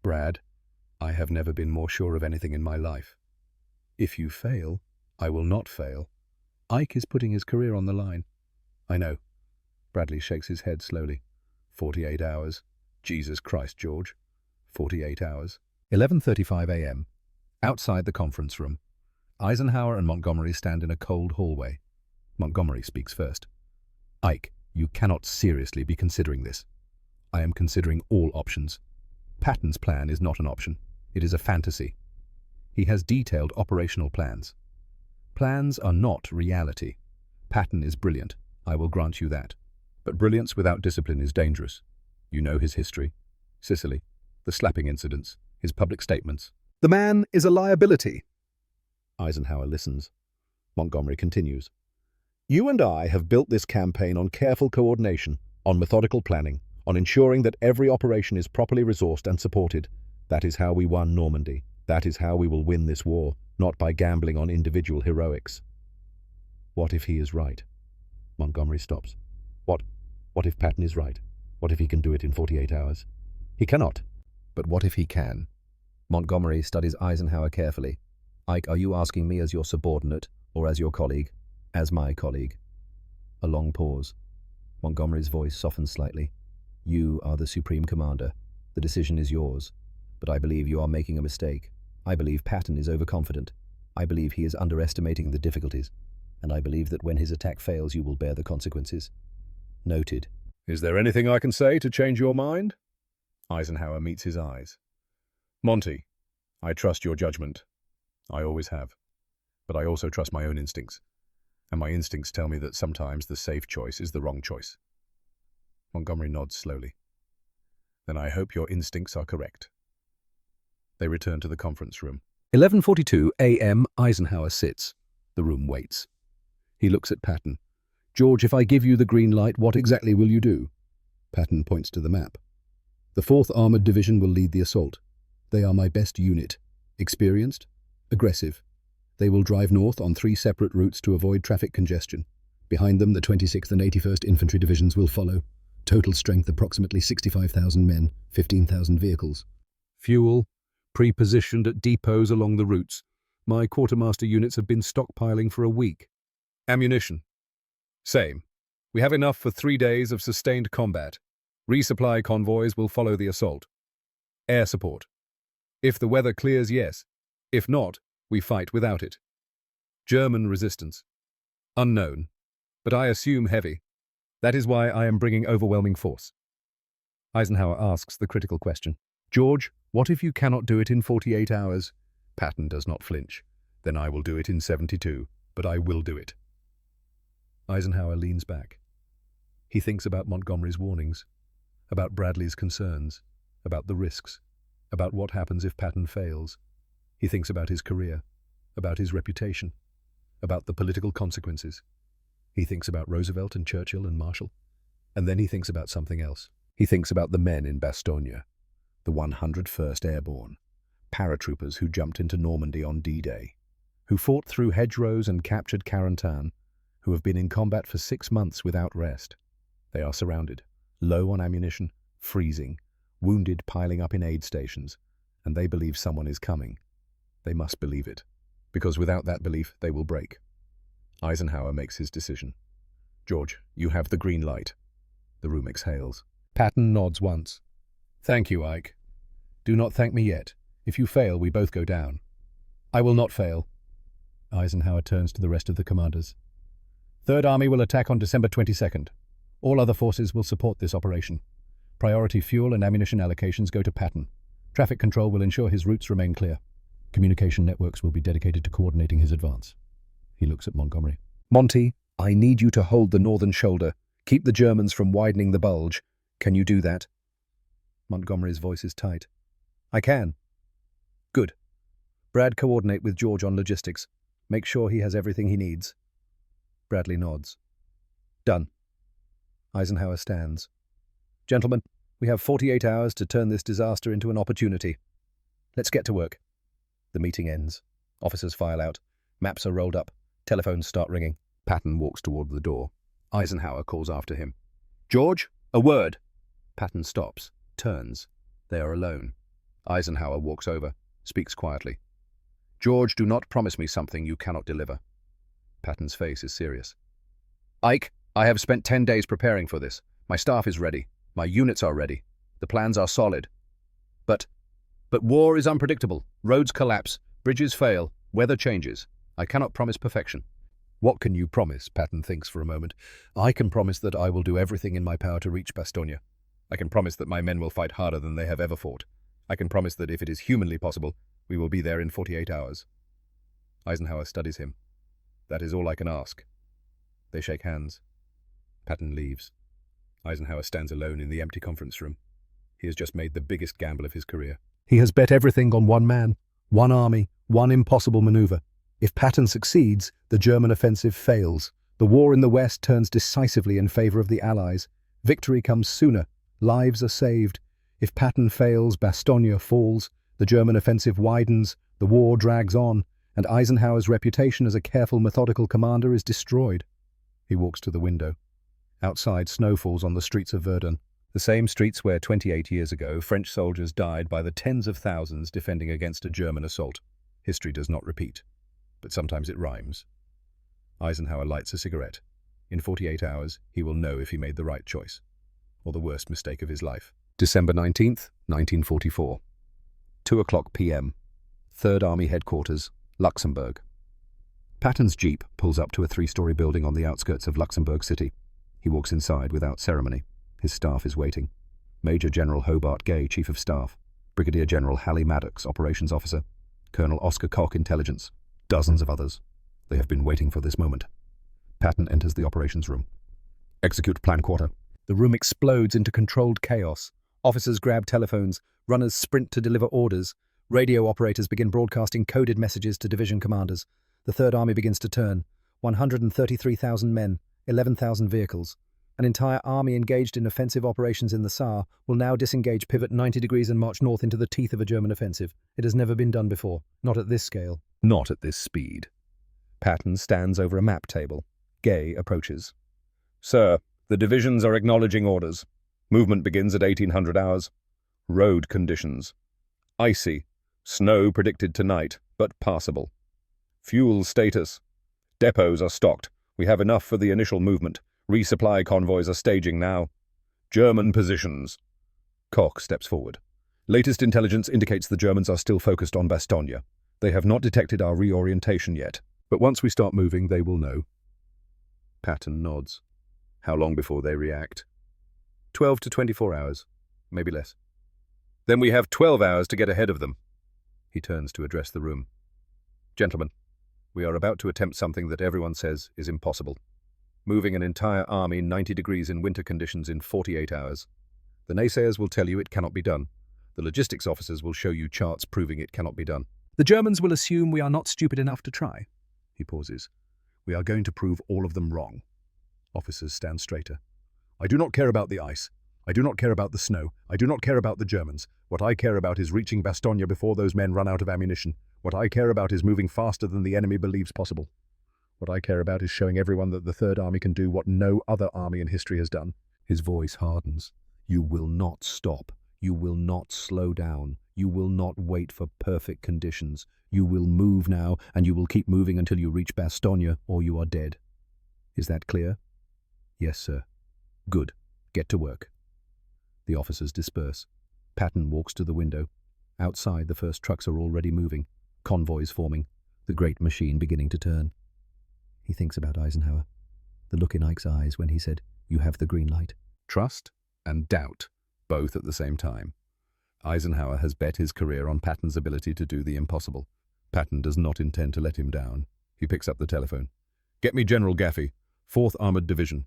S1: Brad, I have never been more sure of anything in my life. If you fail, I will not fail. Ike is putting his career on the line. I know. Bradley shakes his head slowly. 48 hours. Jesus Christ, George. 48 hours. 11:35 a.m. Outside the conference room. Eisenhower and Montgomery stand in a cold hallway. Montgomery speaks first. Ike, you cannot seriously be considering this. I am considering all options. Patton's plan is not an option. It is a fantasy. He has detailed operational plans. Plans are not reality. Patton is brilliant, I will grant you that. But brilliance without discipline is dangerous. You know his history. Sicily, the slapping incidents, his public statements. The man is a liability. Eisenhower listens. Montgomery continues. You and I have built this campaign on careful coordination, on methodical planning, on ensuring that every operation is properly resourced and supported. That is how we won Normandy. That is how we will win this war, not by gambling on individual heroics. What if he is right? Montgomery stops. What if Patton is right? What if he can do it in 48 hours? He cannot. But what if he can? Montgomery studies Eisenhower carefully. Ike, are you asking me as your subordinate or as your colleague? As my colleague. A long pause. Montgomery's voice softens slightly. You are the supreme commander. The decision is yours. But I believe you are making a mistake. I believe Patton is overconfident. I believe he is underestimating the difficulties. And I believe that when his attack fails, you will bear the consequences. Noted. Is there anything I can say to change your mind? Eisenhower meets his eyes. Monty, I trust your judgment. I always have. But I also trust my own instincts. And my instincts tell me that sometimes the safe choice is the wrong choice. Montgomery nods slowly. Then I hope your instincts are correct. They return to the conference room. 11:42 a.m. Eisenhower sits. The room waits. He looks at Patton. George, if I give you the green light, what exactly will you do? Patton points to the map. The 4th Armored Division will lead the assault. They are my best unit. Experienced, aggressive. They will drive north on 3 separate routes to avoid traffic congestion. Behind them, the 26th and 81st Infantry Divisions will follow. Total strength approximately 65,000 men, 15,000 vehicles. Fuel, pre-positioned at depots along the routes. My quartermaster units have been stockpiling for a week. Ammunition. Same. We have enough for 3 days of sustained combat. Resupply convoys will follow the assault. Air support. If the weather clears, yes. If not, we fight without it. German resistance. Unknown. But I assume heavy. That is why I am bringing overwhelming force. Eisenhower asks the critical question. George, what if you cannot do it in 48 hours? Patton does not flinch. Then I will do it in 72, but I will do it. Eisenhower leans back. He thinks about Montgomery's warnings, about Bradley's concerns, about the risks, about what happens if Patton fails. He thinks about his career, about his reputation, about the political consequences. He thinks about Roosevelt and Churchill and Marshall. And then he thinks about something else. He thinks about the men in Bastogne, the 101st Airborne, paratroopers who jumped into Normandy on D-Day, who fought through hedgerows and captured Carentan, who have been in combat for 6 months without rest. They are surrounded, low on ammunition, freezing, wounded piling up in aid stations, and they believe someone is coming. They must believe it, because without that belief they will break. Eisenhower makes his decision. George, you have the green light. The room exhales. Patton nods once. Thank you, Ike. Do not thank me yet. If you fail, we both go down. I will not fail. Eisenhower turns to the rest of the commanders. 3rd Army will attack on December 22nd. All other forces will support this operation. Priority fuel and ammunition allocations go to Patton. Traffic control will ensure his routes remain clear. Communication networks will be dedicated to coordinating his advance. He looks at Montgomery. Monty, I need you to hold the northern shoulder. Keep the Germans from widening the bulge. Can you do that? Montgomery's voice is tight. I can. Good. Brad, coordinate with George on logistics. Make sure he has everything he needs. Bradley nods. Done. Eisenhower stands. Gentlemen, we have 48 hours to turn this disaster into an opportunity. Let's get to work. The meeting ends. Officers file out. Maps are rolled up. Telephones start ringing. Patton walks toward the door. Eisenhower calls after him. George, a word. Patton stops, turns. They are alone. Eisenhower walks over, speaks quietly. George, do not promise me something you cannot deliver. Patton's face is serious. Ike, I have spent 10 days preparing for this. My staff is ready. My units are ready. The plans are solid. But war is unpredictable. Roads collapse. Bridges fail. Weather changes. I cannot promise perfection. What can you promise? Patton thinks for a moment. I can promise that I will do everything in my power to reach Bastogne. I can promise that my men will fight harder than they have ever fought. I can promise that if it is humanly possible, we will be there in 48 hours. Eisenhower studies him. That is all I can ask. They shake hands. Patton leaves. Eisenhower stands alone in the empty conference room. He has just made the biggest gamble of his career. He has bet everything on one man, one army, one impossible maneuver. If Patton succeeds, the German offensive fails. The war in the West turns decisively in favor of the Allies. Victory comes sooner. Lives are saved. If Patton fails, Bastogne falls. The German offensive widens. The war drags on. And Eisenhower's reputation as a careful, methodical commander is destroyed. He walks to the window. Outside, snow falls on the streets of Verdun, the same streets where 28 years ago French soldiers died by the tens of thousands defending against a German assault. History does not repeat, but sometimes it rhymes. Eisenhower lights a cigarette. In 48 hours, he will know if he made the right choice, or the worst mistake of his life. December 19th, 1944. 2:00 p.m. 3rd Army Headquarters, Luxembourg. Patton's jeep pulls up to a 3-story building on the outskirts of Luxembourg City. He walks inside without ceremony. His staff is waiting. Major General Hobart Gay, Chief of Staff. Brigadier General Halley Maddox, Operations Officer. Colonel Oscar Koch, Intelligence. Dozens of others. They have been waiting for this moment. Patton enters the operations room. Execute plan quarter. The room explodes into controlled chaos. Officers grab telephones. Runners sprint to deliver orders. Radio operators begin broadcasting coded messages to division commanders. The Third Army begins to turn. 133,000 men, 11,000 vehicles. An entire army engaged in offensive operations in the Saar will now disengage, pivot 90 degrees and march north into the teeth of a German offensive. It has never been done before. Not at this scale. Not at this speed. Patton stands over a map table. Gay approaches. Sir, the divisions are acknowledging orders. Movement begins at 1800 hours. Road conditions. Icy. Snow predicted tonight, but passable. Fuel status. Depots are stocked. We have enough for the initial movement. Resupply convoys are staging now. German positions. Koch steps forward. Latest intelligence indicates the Germans are still focused on Bastogne. They have not detected our reorientation yet, but once we start moving, they will know. Patton nods. How long before they react? 12 to 24 hours, maybe less. Then we have 12 hours to get ahead of them. He turns to address the room. Gentlemen, we are about to attempt something that everyone says is impossible. Moving an entire army 90 degrees in winter conditions in 48 hours. The naysayers will tell you it cannot be done. The logistics officers will show you charts proving it cannot be done. The Germans will assume we are not stupid enough to try. He pauses. We are going to prove all of them wrong. Officers stand straighter. I do not care about the ice. I do not care about the snow. I do not care about the Germans. What I care about is reaching Bastogne before those men run out of ammunition. What I care about is moving faster than the enemy believes possible. What I care about is showing everyone that the Third Army can do what no other army in history has done. His voice hardens. You will not stop. You will not slow down. You will not wait for perfect conditions. You will move now, and you will keep moving until you reach Bastogne, or you are dead. Is that clear? Yes, sir. Good. Get to work. The officers disperse. Patton walks to the window. Outside, the first trucks are already moving. Convoys forming. The great machine beginning to turn. He thinks about Eisenhower. The look in Ike's eyes when he said, "You have the green light." Trust and doubt, both at the same time. Eisenhower has bet his career on Patton's ability to do the impossible. Patton does not intend to let him down. He picks up the telephone. Get me General Gaffey, 4th Armored Division.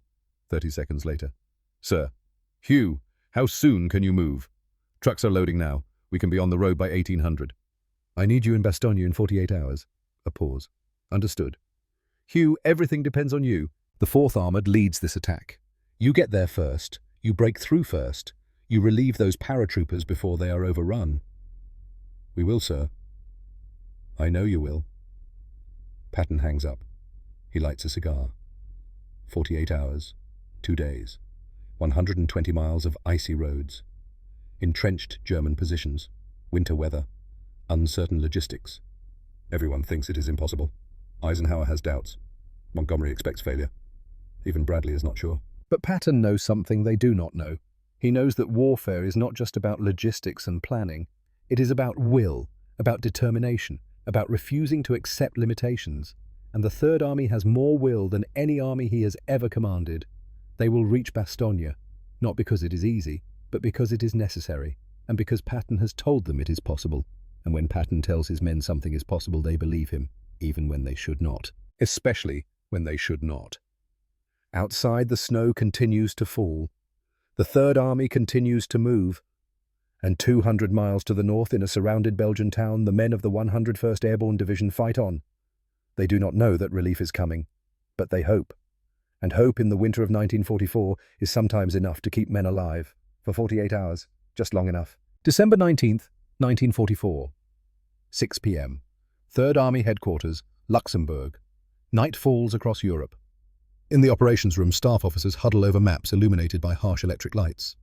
S1: 30 seconds later. Sir. Hugh, how soon can you move? Trucks are loading now. We can be on the road by 1800. I need you in Bastogne in 48 hours. A pause. Understood. Hugh, everything depends on you. The 4th Armoured leads this attack. You get there first. You break through first. You relieve those paratroopers before they are overrun. We will, sir. I know you will. Patton hangs up. He lights a cigar. 48 hours. 2 days. 120 miles of icy roads. Entrenched German positions. Winter weather. Uncertain logistics. Everyone thinks it is impossible. Eisenhower has doubts. Montgomery expects failure. Even Bradley is not sure. But Patton knows something they do not know. He knows that warfare is not just about logistics and planning. It is about will, about determination, about refusing to accept limitations, and the Third Army has more will than any army he has ever commanded. They will reach Bastogne, not because it is easy, but because it is necessary, and because Patton has told them it is possible. And when Patton tells his men something is possible, they believe him, even when they should not. Especially when they should not. Outside, the snow continues to fall. The Third Army continues to move. And 200 miles to the north, in a surrounded Belgian town, the men of the 101st Airborne Division fight on. They do not know that relief is coming, but they hope. And hope in the winter of 1944 is sometimes enough to keep men alive. For 48 hours, just long enough. December 19th, 1944. 6 p.m. Third Army Headquarters, Luxembourg. Night falls across Europe. In the operations room, staff officers huddle over maps illuminated by harsh electric lights.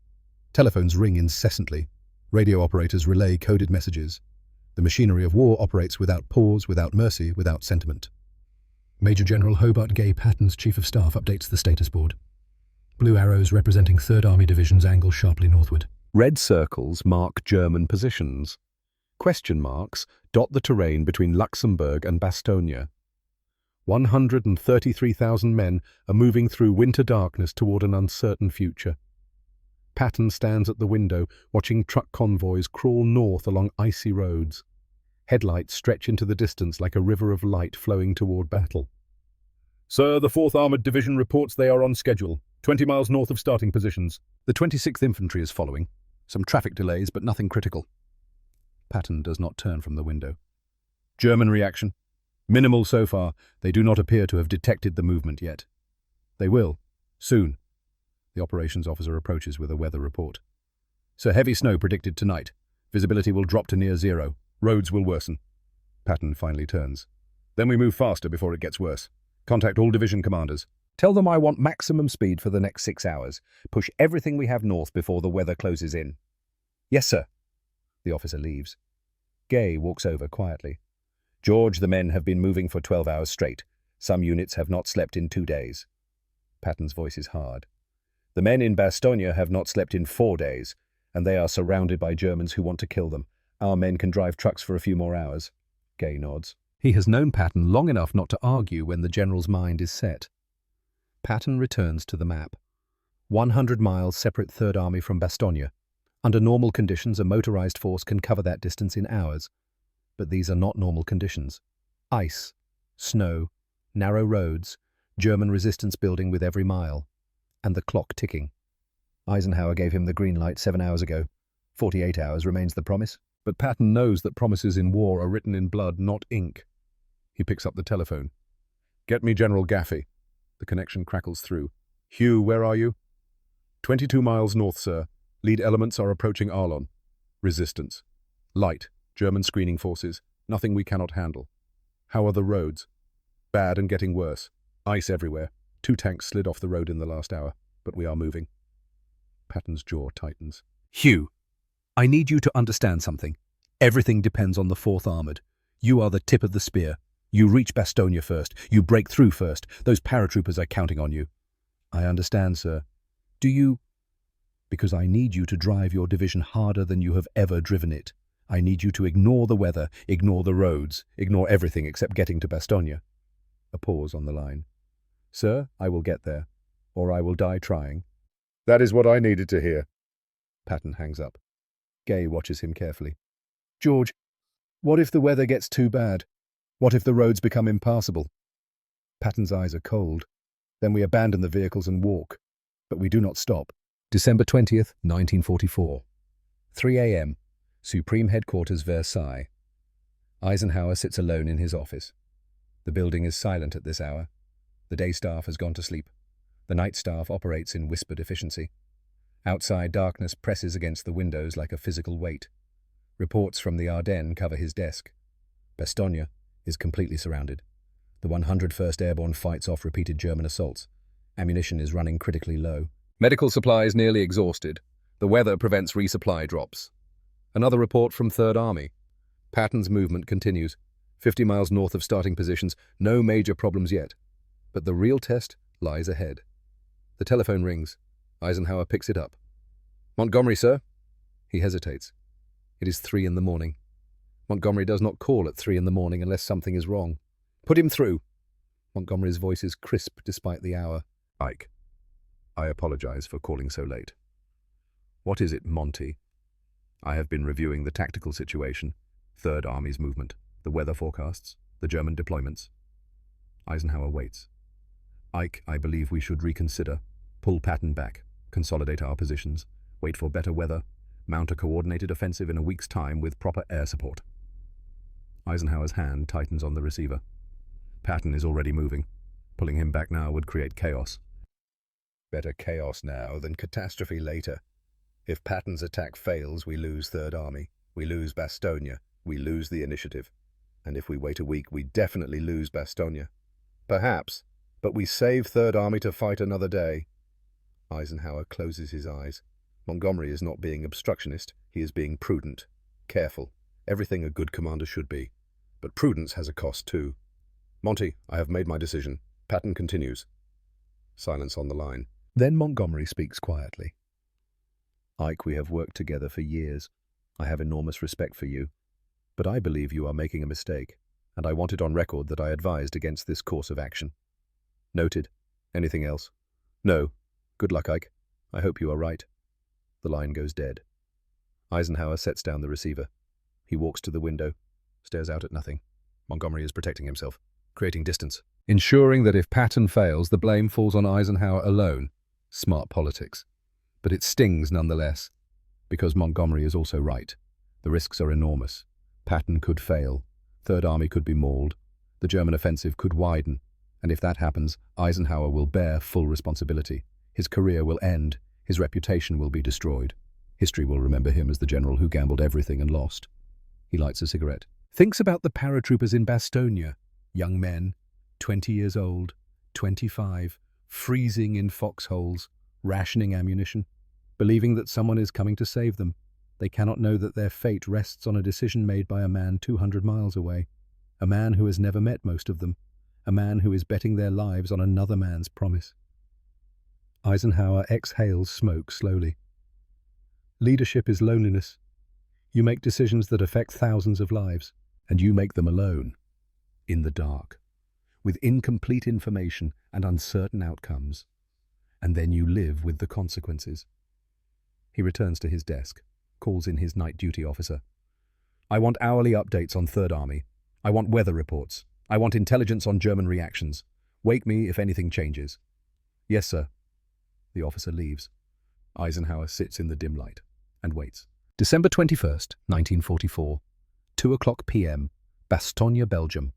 S1: Telephones ring incessantly. Radio operators relay coded messages. The machinery of war operates without pause, without mercy, without sentiment. Major General Hobart Gay Patton's Chief of Staff updates the status board. Blue arrows representing Third Army divisions angle sharply northward. Red circles mark German positions. Question marks dot the terrain between Luxembourg and Bastogne. 133,000 men are moving through winter darkness toward an uncertain future. Patton stands at the window, watching truck convoys crawl north along icy roads. Headlights stretch into the distance like a river of light flowing toward battle. "Sir, the 4th Armoured Division reports they are on schedule, 20 miles north of starting positions. The 26th Infantry is following. Some traffic delays, but nothing critical." Patton does not turn from the window. "German reaction? Minimal so far. They do not appear to have detected the movement yet. They will, soon." The operations officer approaches with a weather report. "Sir, heavy snow predicted tonight. Visibility will drop to near zero. Roads will worsen." Patton finally turns. "Then we move faster before it gets worse. Contact all division commanders. Tell them I want maximum speed for the next 6 hours. Push everything we have north before the weather closes in." "Yes, sir." The officer leaves. Gay walks over quietly. "George, the men have been moving for 12 hours straight. Some units have not slept in 2 days." Patton's voice is hard. "The men in Bastogne have not slept in 4 days, and they are surrounded by Germans who want to kill them. Our men can drive trucks for a few more hours." Gay nods. He has known Patton long enough not to argue when the general's mind is set. Patton returns to the map. 100 miles separate Third Army from Bastogne. Under normal conditions, a motorized force can cover that distance in hours. But these are not normal conditions. Ice, snow, narrow roads, German resistance building with every mile, and the clock ticking. Eisenhower gave him the green light 7 hours ago. 48 hours remains the promise. But Patton knows that promises in war are written in blood, not ink. He picks up the telephone. "Get me General Gaffey." The connection crackles through. "Hugh, where are you?" 22 miles north, sir. Lead elements are approaching Arlon. Resistance. Light. German screening forces. Nothing we cannot handle. How are the roads? Bad and getting worse. Ice everywhere. 2 tanks slid off the road in the last hour, but we are moving." Patton's jaw tightens. "Hugh, I need you to understand something. Everything depends on the 4th Armoured. You are the tip of the spear. You reach Bastogne first. You break through first. Those paratroopers are counting on you." "I understand, sir. Do you—" "Because I need you to drive your division harder than you have ever driven it. I need you to ignore the weather, ignore the roads, ignore everything except getting to Bastogne." A pause on the line. "Sir, I will get there, or I will die trying." "That is what I needed to hear." Patton hangs up. Gay watches him carefully. "George, what if the weather gets too bad? What if the roads become impassable?" Patton's eyes are cold. "Then we abandon the vehicles and walk. But we do not stop." December 20th, 1944. 3 a.m. Supreme Headquarters, Versailles. Eisenhower sits alone in his office. The building is silent at this hour. The day staff has gone to sleep. The night staff operates in whispered efficiency. Outside, darkness presses against the windows like a physical weight. Reports from the Ardennes cover his desk. Bastogne is completely surrounded. The 101st Airborne fights off repeated German assaults. Ammunition is running critically low. Medical supplies nearly exhausted. The weather prevents resupply drops. Another report from Third Army. Patton's movement continues. 50 miles north of starting positions, no major problems yet. But the real test lies ahead. The telephone rings. Eisenhower picks it up. "Montgomery, sir?" He hesitates. It is 3 in the morning. Montgomery does not call at 3 in the morning unless something is wrong. Put him through. Montgomery's voice is crisp despite the hour. Ike, I apologize for calling so late. What is it, Monty? I have been reviewing the tactical situation, Third Army's movement, the weather forecasts, the German deployments. Eisenhower waits. Ike, I believe we should reconsider, pull Patton back, consolidate our positions, wait for better weather, mount a coordinated offensive in a week's time with proper air support. Eisenhower's hand tightens on the receiver. Patton is already moving. Pulling him back now would create chaos. Better chaos now than catastrophe later. If Patton's attack fails, we lose Third Army, we lose Bastogne, we lose the initiative. And if we wait a week, we definitely lose Bastogne. Perhaps, but we save Third Army to fight another day. Eisenhower closes his eyes. Montgomery is not being obstructionist, he is being prudent, careful, everything a good commander should be. But prudence has a cost too. Monty, I have made my decision. Patton continues. Silence on the line. Then Montgomery speaks quietly. Ike, we have worked together for years. I have enormous respect for you. But I believe you are making a mistake, and I want it on record that I advised against this course of action. Noted. Anything else? No. Good luck, Ike. I hope you are right. The line goes dead. Eisenhower sets down the receiver. He walks to the window, stares out at nothing. Montgomery is protecting himself, creating distance, ensuring that if Patton fails, the blame falls on Eisenhower alone. Smart politics. But it stings nonetheless, because Montgomery is also right. The risks are enormous. Patton could fail. Third Army could be mauled. The German offensive could widen. And if that happens, Eisenhower will bear full responsibility. His career will end. His reputation will be destroyed. History will remember him as the general who gambled everything and lost. He lights a cigarette. Thinks about the paratroopers in Bastogne. Young men, 20 years old, 25, freezing in foxholes, rationing ammunition, believing that someone is coming to save them. They cannot know that their fate rests on a decision made by a man 200 miles away, a man who has never met most of them, a man who is betting their lives on another man's promise. Eisenhower exhales smoke slowly. Leadership is loneliness. You make decisions that affect thousands of lives, and you make them alone, in the dark, with incomplete information and uncertain outcomes. And then you live with the consequences. He returns to his desk, calls in his night duty officer. I want hourly updates on Third Army. I want weather reports. I want intelligence on German reactions. Wake me if anything changes. Yes, sir. The officer leaves. Eisenhower sits in the dim light and waits. December 21st, 1944, 2:00 p.m., Bastogne, Belgium.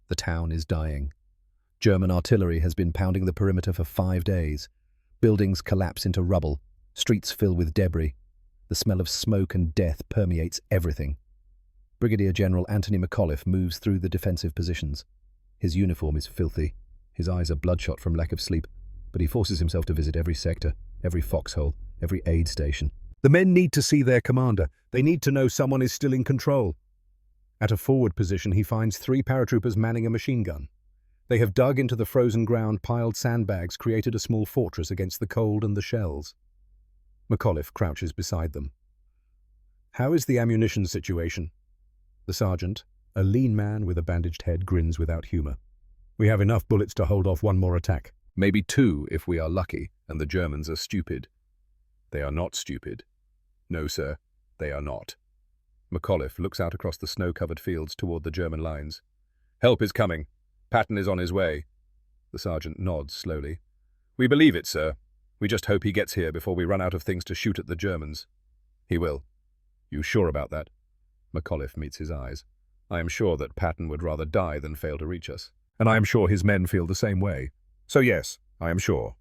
S1: The town is dying. German artillery has been pounding the perimeter for 5 days. Buildings collapse into rubble. Streets fill with debris. The smell of smoke and death permeates everything. Brigadier General Anthony McAuliffe moves through the defensive positions. His uniform is filthy. His eyes are bloodshot from lack of sleep, but he forces himself to visit every sector, every foxhole, every aid station. The men need to see their commander. They need to know someone is still in control. At a forward position, he finds 3 paratroopers manning a machine gun. They have dug into the frozen ground, piled sandbags, created a small fortress against the cold and the shells. McAuliffe crouches beside them. How is the ammunition situation? The sergeant, a lean man with a bandaged head, grins without humor. We have enough bullets to hold off one more attack. Maybe 2 if we are lucky, and the Germans are stupid. They are not stupid. No, sir, they are not. McAuliffe looks out across the snow-covered fields toward the German lines. Help is coming. Patton is on his way. The sergeant nods slowly. We believe it, sir. We just hope he gets here before we run out of things to shoot at the Germans. He will. You sure about that? McAuliffe meets his eyes. I am sure that Patton would rather die than fail to reach us. And I am sure his men feel the same way. So yes, I am sure.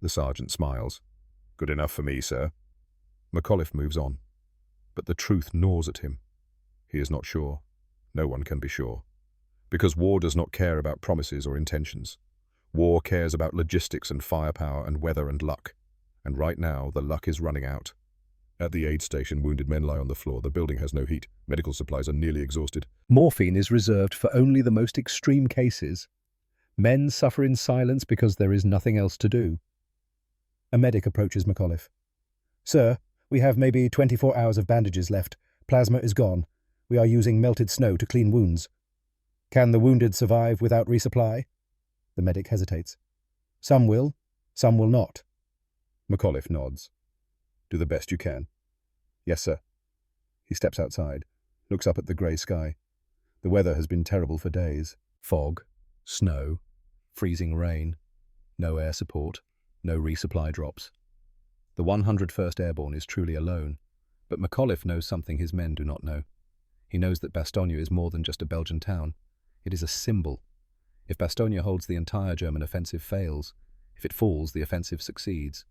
S1: The sergeant smiles. Good enough for me, sir. McAuliffe moves on. But the truth gnaws at him. He is not sure. No one can be sure. Because war does not care about promises or intentions. War cares about logistics and firepower and weather and luck. And right now, the luck is running out. At the aid station, wounded men lie on the floor. The building has no heat. Medical supplies are nearly exhausted. Morphine is reserved for only the most extreme cases. Men suffer in silence because there is nothing else to do. A medic approaches McAuliffe. Sir, we have maybe 24 hours of bandages left. Plasma is gone. We are using melted snow to clean wounds. Can the wounded survive without resupply? The medic hesitates. Some will not. McAuliffe nods. Do the best you can. Yes, sir. He steps outside, looks up at the grey sky. The weather has been terrible for days. Fog, snow, freezing rain, no air support, no resupply drops. The 101st Airborne is truly alone, but McAuliffe knows something his men do not know. He knows that Bastogne is more than just a Belgian town. It is a symbol. If Bastogne holds, the entire German offensive fails. If it falls, the offensive succeeds.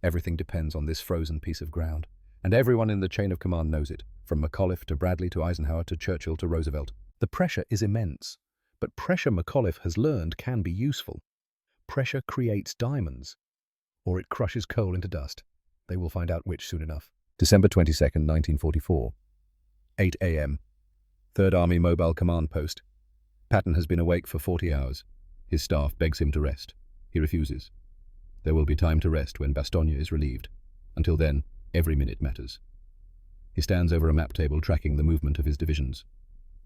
S1: Everything depends on this frozen piece of ground, and everyone in the chain of command knows it, from McAuliffe to Bradley to Eisenhower to Churchill to Roosevelt. The pressure is immense, but pressure McAuliffe has learned can be useful. Pressure creates diamonds, or it crushes coal into dust. They will find out which soon enough. December 22nd, 1944. 8 a.m. 3rd Army Mobile Command Post. Patton has been awake for 40 hours. His staff begs him to rest. He refuses. There will be time to rest when Bastogne is relieved. Until then, every minute matters. He stands over a map table tracking the movement of his divisions.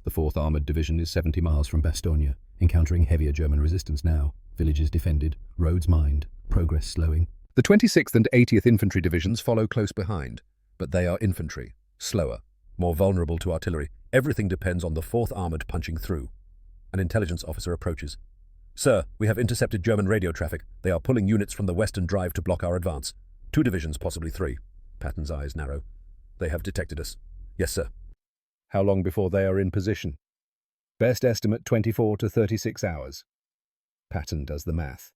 S1: The 4th Armoured Division is 70 miles from Bastogne, encountering heavier German resistance now. Villages defended, roads mined, progress slowing. The 26th and 80th Infantry Divisions follow close behind, but they are infantry, slower, more vulnerable to artillery. Everything depends on the 4th Armoured punching through. An intelligence officer approaches. Sir, we have intercepted German radio traffic. They are pulling units from the western drive to block our advance. 2 divisions, possibly 3. Patton's eyes narrow. They have detected us. Yes, sir. How long before they are in position? Best estimate 24 to 36 hours. Patton does the math.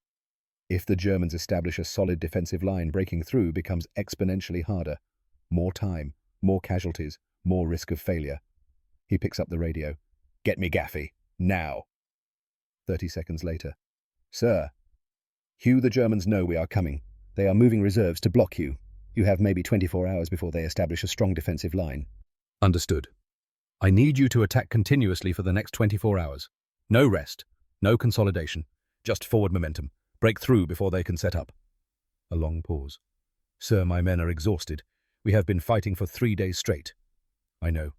S1: If the Germans establish a solid defensive line, breaking through becomes exponentially harder. More time, more casualties, more risk of failure. He picks up the radio. Get me Gaffy. Now. 30 seconds later. Sir. Hugh, the Germans know we are coming. They are moving reserves to block you. You have maybe 24 hours before they establish a strong defensive line. Understood. I need you to attack continuously for the next 24 hours. No rest, no consolidation, just forward momentum. Break through before they can set up. A long pause. Sir, my men are exhausted. We have been fighting for 3 days straight. I know.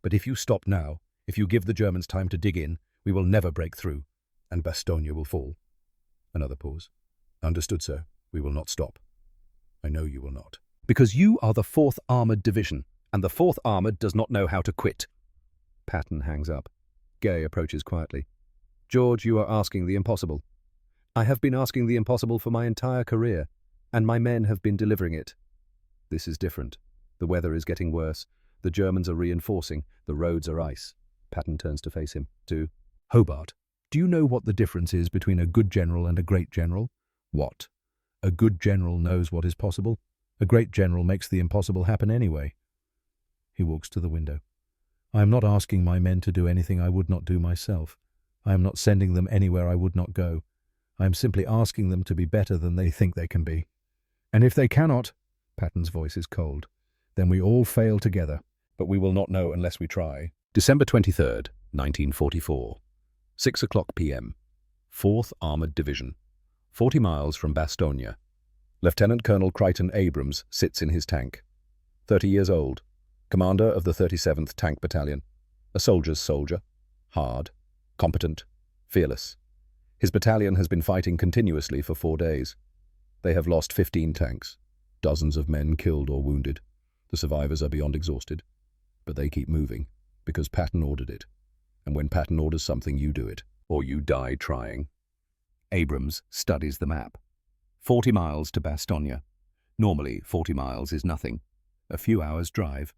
S1: But if you stop now, if you give the Germans time to dig in, we will never break through, and Bastogne will fall. Another pause. Understood, sir. We will not stop. I know you will not. Because you are the 4th Armoured Division, and the 4th Armoured does not know how to quit. Patton hangs up. Gay approaches quietly. George, you are asking the impossible. I have been asking the impossible for my entire career, and my men have been delivering it. This is different. The weather is getting worse. The Germans are reinforcing. The roads are ice. Patton turns to face him. Hobart, do you know what the difference is between a good general and a great general? What? A good general knows what is possible. A great general makes the impossible happen anyway. He walks to the window. I am not asking my men to do anything I would not do myself. I am not sending them anywhere I would not go. I am simply asking them to be better than they think they can be. And if they cannot, Patton's voice is cold, then we all fail together. But we will not know unless we try. December 23rd, 1944. 6 o'clock p.m. 4th Armoured Division. 40 miles from Bastogne. Lieutenant Colonel Crichton Abrams sits in his tank. 30 years old. Commander of the 37th Tank Battalion. A soldier's soldier. Hard. Competent. Fearless. His battalion has been fighting continuously for 4 days. They have lost 15 tanks. Dozens of men killed or wounded. The survivors are beyond exhausted. But they keep moving, because Patton ordered it. And when Patton orders something, you do it, or you die trying. Abrams studies the map. 40 miles to Bastogne. Normally, 40 miles is nothing. A few hours' drive.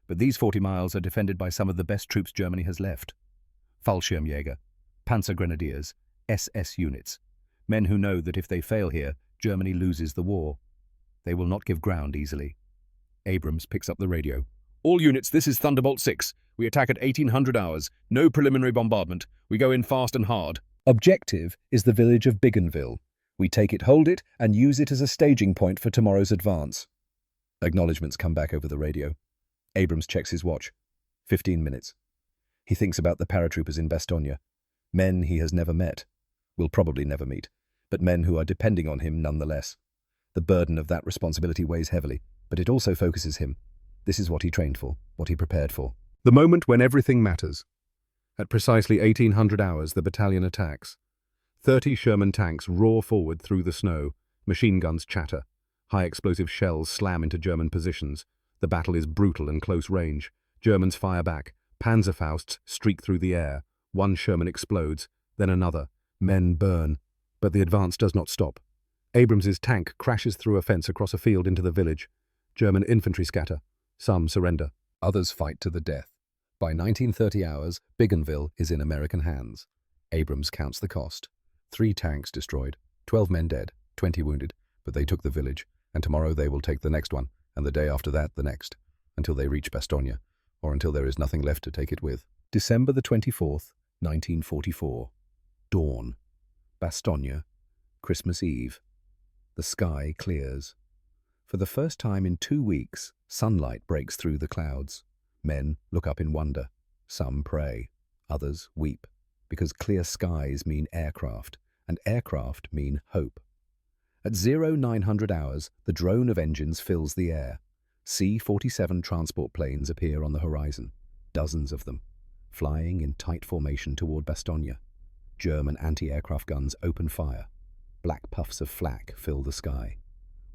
S1: But these 40 miles are defended by some of the best troops Germany has left. Fallschirmjäger, Panzer Grenadiers, SS units. Men who know that if they fail here, Germany loses the war. They will not give ground easily. Abrams picks up the radio. All units, this is Thunderbolt 6. We attack at 1800 hours. No preliminary bombardment. We go in fast and hard. Objective is the village of Biggenville. We take it, hold it, and use it as a staging point for tomorrow's advance. Acknowledgements come back over the radio. Abrams checks his watch. 15 minutes. He thinks about the paratroopers in Bastogne. Men he has never met. Will probably never meet. But men who are depending on him nonetheless. The burden of that responsibility weighs heavily, but it also focuses him. This is what he trained for, what he prepared for. The moment when everything matters. At precisely 1800 hours, the battalion attacks. 30 Sherman tanks roar forward through the snow. Machine guns chatter. High-explosive shells slam into German positions. The battle is brutal and close range. Germans fire back. Panzerfausts streak through the air. One Sherman explodes, then another. Men burn. But the advance does not stop. Abrams's tank crashes through a fence across a field into the village. German infantry scatter. Some surrender. Others fight to the death. By 1930 hours, Bougainville is in American hands. Abrams counts the cost. 3 tanks destroyed, 12 men dead, 20 wounded, but they took the village, and tomorrow they will take the next one, and the day after that the next, until they reach Bastogne, or until there is nothing left to take it with. December the 24th, 1944. Dawn. Bastogne. Christmas Eve. The sky clears. For the first time in 2 weeks, sunlight breaks through the clouds. Men look up in wonder. Some pray. Others weep, because clear skies mean aircraft, and aircraft mean hope. At 0900 hours, the drone of engines fills the air. C-47 transport planes appear on the horizon, dozens of them, flying in tight formation toward Bastogne. German anti-aircraft guns open fire. Black puffs of flak fill the sky.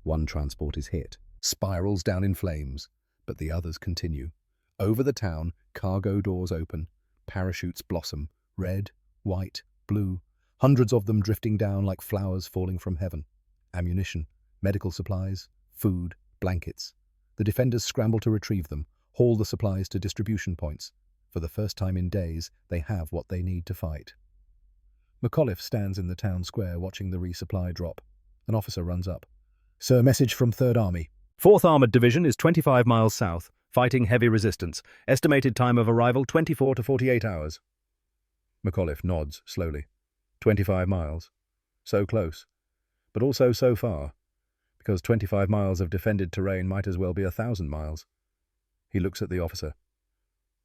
S1: One transport is hit, spirals down in flames, but the others continue. Over the town, cargo doors open, parachutes blossom, red, white, blue, hundreds of them drifting down like flowers falling from heaven. Ammunition, medical supplies, food, blankets. The defenders scramble to retrieve them, haul the supplies to distribution points. For the first time in days, they have what they need to fight. McAuliffe stands in the town square watching the resupply drop. An officer runs up. "Sir, message from 3rd Army.
S2: 4th Armoured Division is 25 miles south, fighting heavy resistance. Estimated time of arrival 24 to 48 hours.
S1: McAuliffe nods slowly. 25 miles. So close. But also so far, because 25 miles of defended terrain might as well be 1,000 miles. He looks at the officer.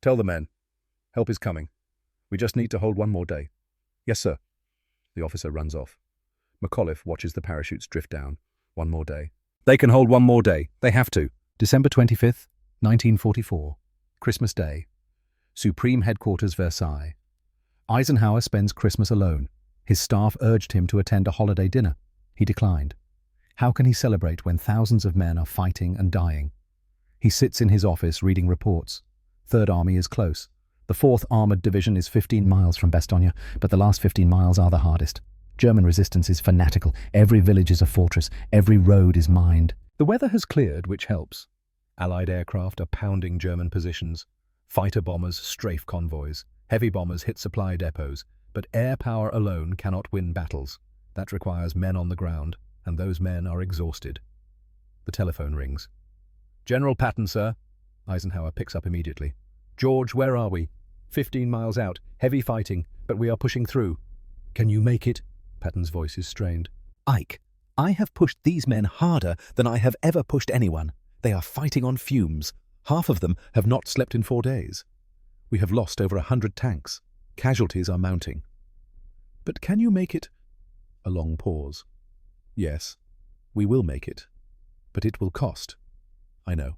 S1: "Tell the men. Help is coming. We just need to hold one more day." "Yes, sir." The officer runs off. McAuliffe watches the parachutes drift down. One more day. They can hold one more day. They have to. December 25th, 1944. Christmas Day. Supreme Headquarters, Versailles. Eisenhower spends Christmas alone. His staff urged him to attend a holiday dinner. He declined. How can he celebrate when thousands of men are fighting and dying? He sits in his office reading reports. 3rd Army is close. The 4th Armoured Division is 15 miles from Bastogne, but the last 15 miles are the hardest. German resistance is fanatical. Every village is a fortress. Every road is mined. The weather has cleared, which helps. Allied aircraft are pounding German positions. Fighter bombers strafe convoys. Heavy bombers hit supply depots. But air power alone cannot win battles. That requires men on the ground, and those men are exhausted. The telephone rings. "General Patton, sir." Eisenhower picks up immediately. "George, where are we?" 15 miles out. Heavy fighting, but we are pushing through." "Can you make it?" Patton's voice is strained. "Ike, I have pushed these men harder than I have ever pushed anyone. They are fighting on fumes. Half of them have not slept in 4 days. We have lost over 100 tanks. Casualties are mounting." "But can you make it?" A long pause. "Yes, we will make it. But it will cost." "I know.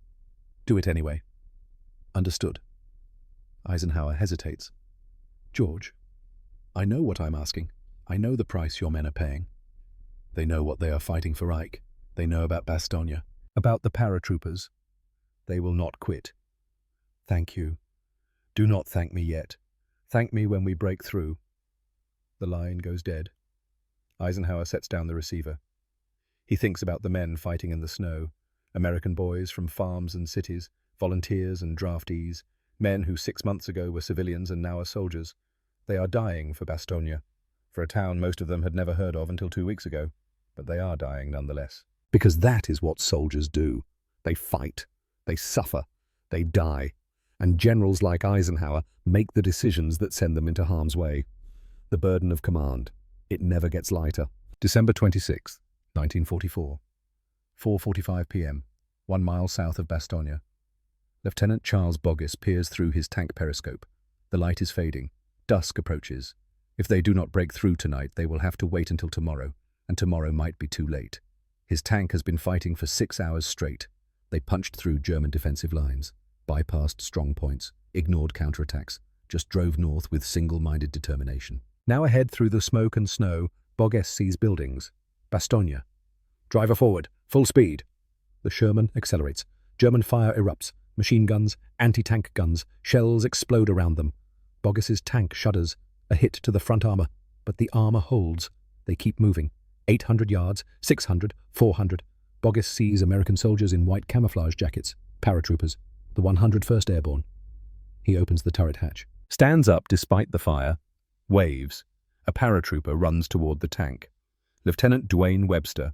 S1: Do it anyway." "Understood." Eisenhower hesitates. "George, I know what I'm asking. I know the price your men are paying. They know what they are fighting for, Ike. They know about Bastogne, about the paratroopers. They will not quit. Thank you. Do not thank me yet. Thank me when we break through." The line goes dead. Eisenhower sets down the receiver. He thinks about the men fighting in the snow, American boys from farms and cities, volunteers and draftees, men who 6 months ago were civilians and now are soldiers. They are dying for Bastogne, for a town most of them had never heard of until 2 weeks ago, but they are dying nonetheless. Because that is what soldiers do. They fight, they suffer, they die, and generals like Eisenhower make the decisions that send them into harm's way. The burden of command. It never gets lighter. December 26th, 1944. 4:45 p.m., 1 mile south of Bastogne. Lieutenant Charles Boggis peers through his tank periscope. The light is fading. Dusk approaches. If they do not break through tonight, they will have to wait until tomorrow, and tomorrow might be too late. His tank has been fighting for 6 hours straight. They punched through German defensive lines, bypassed strong points, ignored counterattacks, just drove north with single-minded determination. Now ahead through the smoke and snow, Bogues sees buildings. Bastogne. Driver forward, full speed. The Sherman accelerates. German fire erupts. Machine guns, anti-tank guns, shells explode around them. Bogues's tank shudders, a hit to the front armor, but the armor holds. They keep moving. 800 yards, 600, 400. Bogues sees American soldiers in white camouflage jackets, paratroopers, the 101st Airborne. He opens the turret hatch. Stands up despite the fire. Waves. A paratrooper runs toward the tank. Lieutenant Dwayne Webster,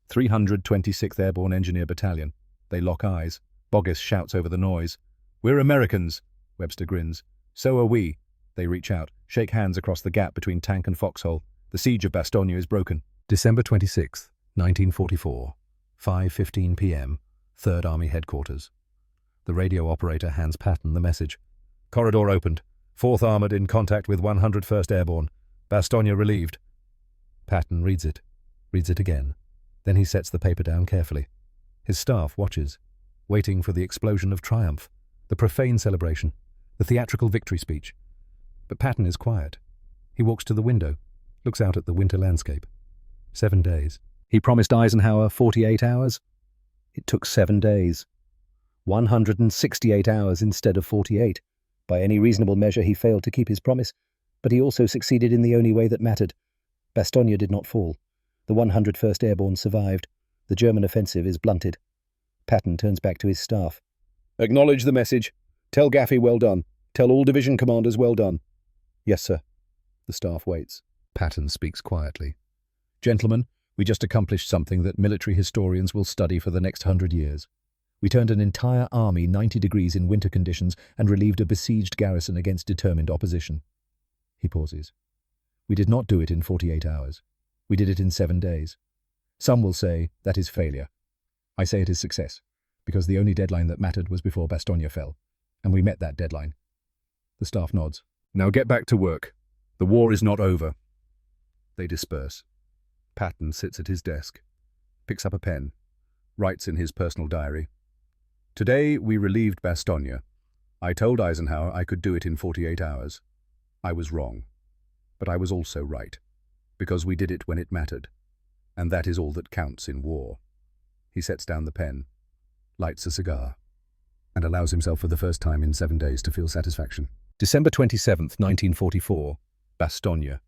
S1: 326th Airborne Engineer Battalion. They lock eyes. Bogues shouts over the noise. "We're Americans!" Webster grins. "So are we." They reach out, shake hands across the gap between tank and foxhole. The siege of Bastogne is broken. December 26th, 1944, 5:15 p.m., 3rd Army Headquarters. The radio operator hands Patton the message. "Corridor opened. 4th Armored in contact with 101st Airborne. Bastogne relieved." Patton reads it again. Then he sets the paper down carefully. His staff watches, waiting for the explosion of triumph, the profane celebration, the theatrical victory speech. But Patton is quiet. He walks to the window, looks out at the winter landscape. 7 days. He promised Eisenhower 48 hours. It took 7 days. 168 hours instead of 48. By any reasonable measure, he failed to keep his promise, but he also succeeded in the only way that mattered. Bastogne did not fall. The 101st Airborne survived. The German offensive is blunted. Patton turns back to his staff. "Acknowledge the message. Tell Gaffey well done. Tell all division commanders well done." "Yes, sir." The staff waits. Patton speaks quietly. "Gentlemen, we just accomplished something that military historians will study for the next 100 years. We turned an entire army 90 degrees in winter conditions and relieved a besieged garrison against determined opposition." He pauses. "We did not do it in 48 hours. We did it in 7 days. Some will say that is failure. I say it is success, because the only deadline that mattered was before Bastogne fell, and we met that deadline." The staff nods. "Now get back to work. The war is not over." They disperse. Patton sits at his desk, picks up a pen, writes in his personal diary. "Today we relieved Bastogne. I told Eisenhower I could do it in 48 hours. I was wrong, but I was also right, because we did it when it mattered, and that is all that counts in war." He sets down the pen, lights a cigar, and allows himself for the first time in 7 days to feel satisfaction. December 27th, 1944, Bastogne.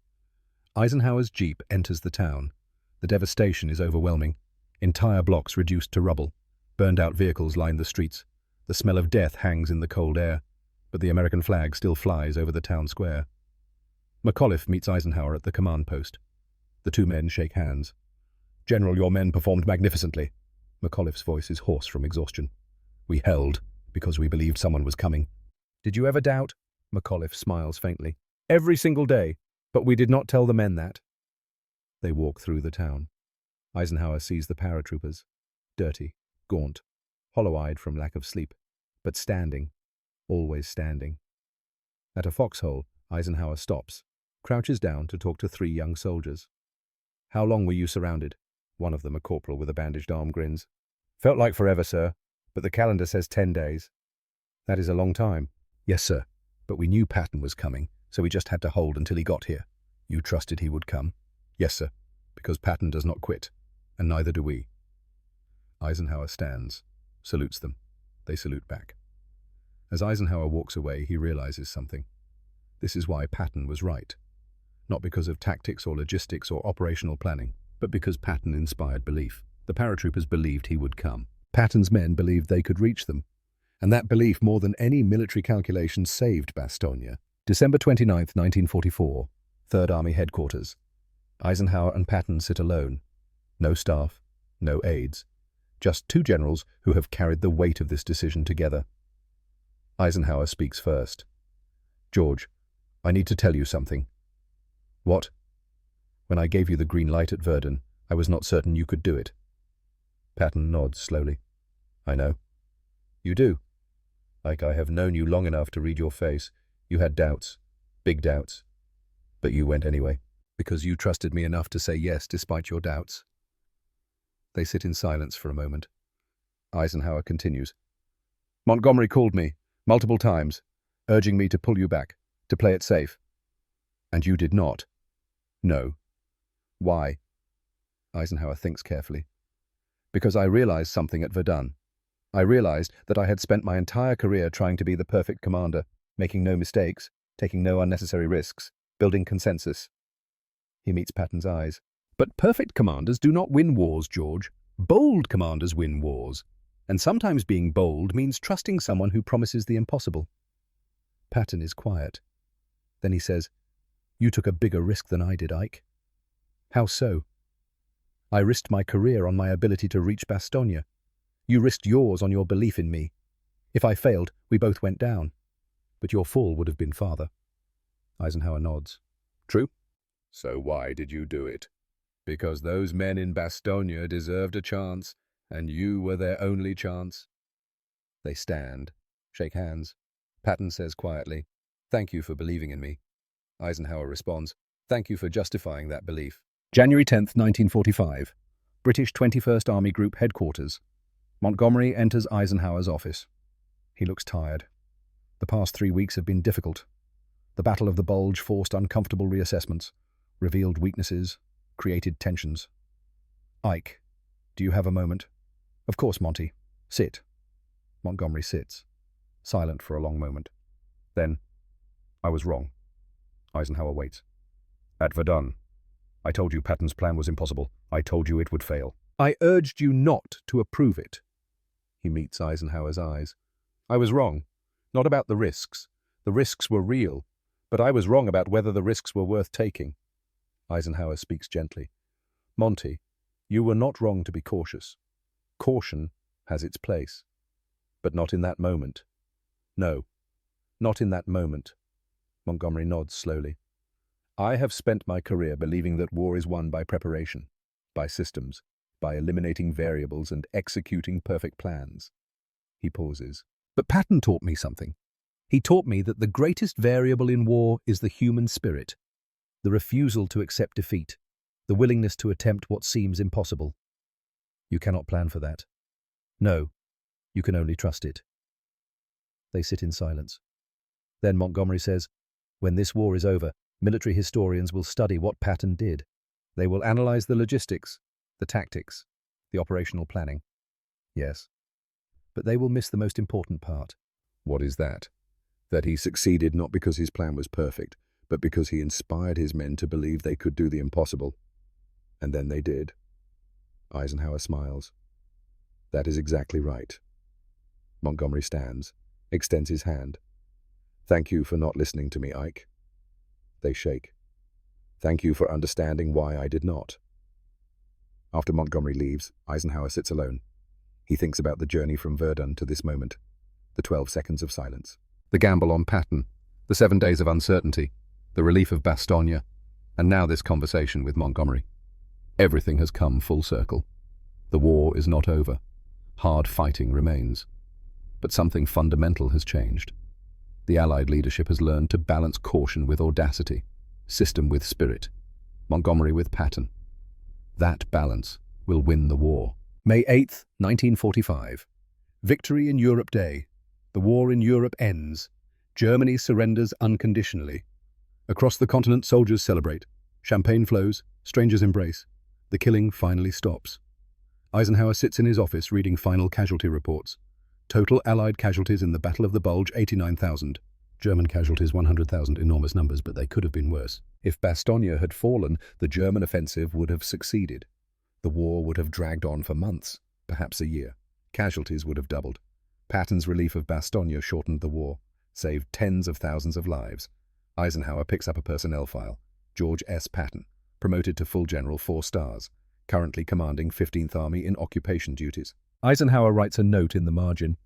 S1: Eisenhower's jeep enters the town. The devastation is overwhelming. Entire blocks reduced to rubble. Burned-out vehicles line the streets. The smell of death hangs in the cold air, but the American flag still flies over the town square. McAuliffe meets Eisenhower at the command post. The two men shake hands. "General, your men performed magnificently." McAuliffe's voice is hoarse from exhaustion. "We held because we believed someone was coming." "Did you ever doubt?" McAuliffe smiles faintly. "Every single day, but we did not tell the men that." They walk through the town. Eisenhower sees the paratroopers, dirty, gaunt, hollow-eyed from lack of sleep, but standing, always standing. At a foxhole, Eisenhower stops, crouches down to talk to 3 young soldiers. "How long were you surrounded?" One of them, a corporal with a bandaged arm, grins. "Felt like forever, sir, but the calendar says 10 days. "That is a long time." "Yes, sir, but we knew Patton was coming, so we just had to hold until he got here." "You trusted he would come?" "Yes, sir, because Patton does not quit, and neither do we." Eisenhower stands, salutes them. They salute back. As Eisenhower walks away, he realizes something. This is why Patton was right. Not because of tactics or logistics or operational planning, but because Patton inspired belief. The paratroopers believed he would come. Patton's men believed they could reach them. And that belief, more than any military calculation, saved Bastogne. December 29th, 1944, 3rd Army Headquarters. Eisenhower and Patton sit alone. No staff, no aides. Just 2 generals who have carried the weight of this decision together. Eisenhower speaks first. "George, I need to tell you something." "What?" "When I gave you the green light at Verdun, I was not certain you could do it." Patton nods slowly. "I know." "You do. Like I have known you long enough to read your face. You had doubts, big doubts. But you went anyway, because you trusted me enough to say yes despite your doubts." They sit in silence for a moment. Eisenhower continues. "Montgomery called me, multiple times. urging me to pull you back, to play it safe. And you did not. No. Why? Eisenhower thinks carefully. Because I realized something at Verdun. I realized that I had spent my entire career trying to be the perfect commander, making no mistakes, taking no unnecessary risks, building consensus. He meets Patton's eyes. But perfect commanders do not win wars, George. Bold commanders win wars. And sometimes being bold means trusting someone who promises the impossible. Patton is quiet. Then he says, "You took a bigger risk than I did, Ike." "How so?" "I risked my career on my ability to reach Bastogne. You risked yours on your belief in me. If I failed, we both went down. But your fall would have been farther." Eisenhower nods. "True." "So why did you do it?" "Because those men in Bastogne deserved a chance, and you were their only chance." They stand, shake hands. Patton says quietly, "Thank you for believing in me." Eisenhower responds, "Thank you for justifying that belief." January 10th, 1945. British 21st Army Group Headquarters. Montgomery enters Eisenhower's office. He looks tired. The past 3 weeks have been difficult. The Battle of the Bulge forced uncomfortable reassessments, revealed weaknesses, created tensions. "Ike, do you have a moment?" "Of course, Monty. Sit." Montgomery sits, silent for a long moment. Then, "I was wrong." Eisenhower waits. "At Verdun, I told you Patton's plan was impossible. I told you it would fail. I urged you not to approve it." He meets Eisenhower's eyes. "I was wrong. Not about the risks. The risks were real, but I was wrong about whether the risks were worth taking." Eisenhower speaks gently. "Monty, you were not wrong to be cautious. Caution has its place. But not in that moment. No, not in that moment." Montgomery nods slowly. "I have spent my career believing that war is won by preparation, by systems, by eliminating variables and executing perfect plans." He pauses. "But Patton taught me something. He taught me that the greatest variable in war is the human spirit, the refusal to accept defeat, the willingness to attempt what seems impossible. You cannot plan for that. No, you can only trust it." They sit in silence. Then Montgomery says, "When this war is over, military historians will study what Patton did. They will analyze the logistics, the tactics, the operational planning. Yes, but they will miss the most important part." "What is that?" "That he succeeded not because his plan was perfect, but because he inspired his men to believe they could do the impossible. And then they did." Eisenhower smiles. "That is exactly right." Montgomery stands, extends his hand. "Thank you for not listening to me, Ike." They shake. "Thank you for understanding why I did not." After Montgomery leaves, Eisenhower sits alone. He thinks about the journey from Verdun to this moment, the 12 seconds of silence, the gamble on Patton, the 7 days of uncertainty, the relief of Bastogne, and now this conversation with Montgomery. Everything has come full circle. The war is not over. Hard fighting remains. But something fundamental has changed. The Allied leadership has learned to balance caution with audacity, system with spirit, Montgomery with Patton. That balance will win the war. May 8th, 1945. Victory in Europe Day. The war in Europe ends. Germany surrenders unconditionally. Across the continent, soldiers celebrate. Champagne flows, strangers embrace. The killing finally stops. Eisenhower sits in his office reading final casualty reports. Total Allied casualties in the Battle of the Bulge, 89,000. German casualties, 100,000, enormous numbers, but they could have been worse. If Bastogne had fallen, the German offensive would have succeeded. The war would have dragged on for months, perhaps a year. Casualties would have doubled. Patton's relief of Bastogne shortened the war, saved tens of thousands of lives. Eisenhower picks up a personnel file. George S. Patton, promoted to full general, 4 stars, currently commanding 15th Army in occupation duties. Eisenhower writes a note in the margin.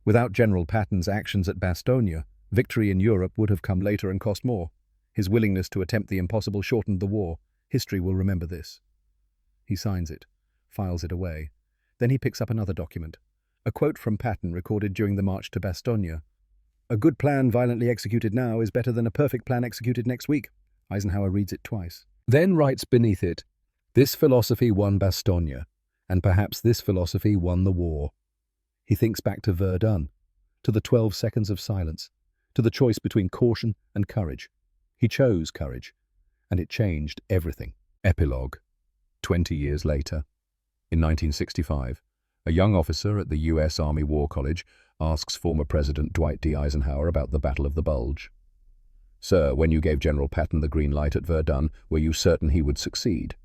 S1: Without General Patton's actions at Bastogne, victory in Europe would have come later and cost more. His willingness to attempt the impossible shortened the war. History will remember this. He signs it, files it away. Then he picks up another document. A quote from Patton recorded during the march to Bastogne. "A good plan violently executed now is better than a perfect plan executed next week." Eisenhower reads it twice. Then writes beneath it, "This philosophy won Bastogne, and perhaps this philosophy won the war." He thinks back to Verdun, to the 12 seconds of silence, to the choice between caution and courage. He chose courage, and it changed everything. Epilogue. 20 years later. In 1965, a young officer at the U.S. Army War College asks former President Dwight D. Eisenhower about the Battle of the Bulge. "Sir, when you gave General Patton the green light at Verdun, were you certain he would succeed?"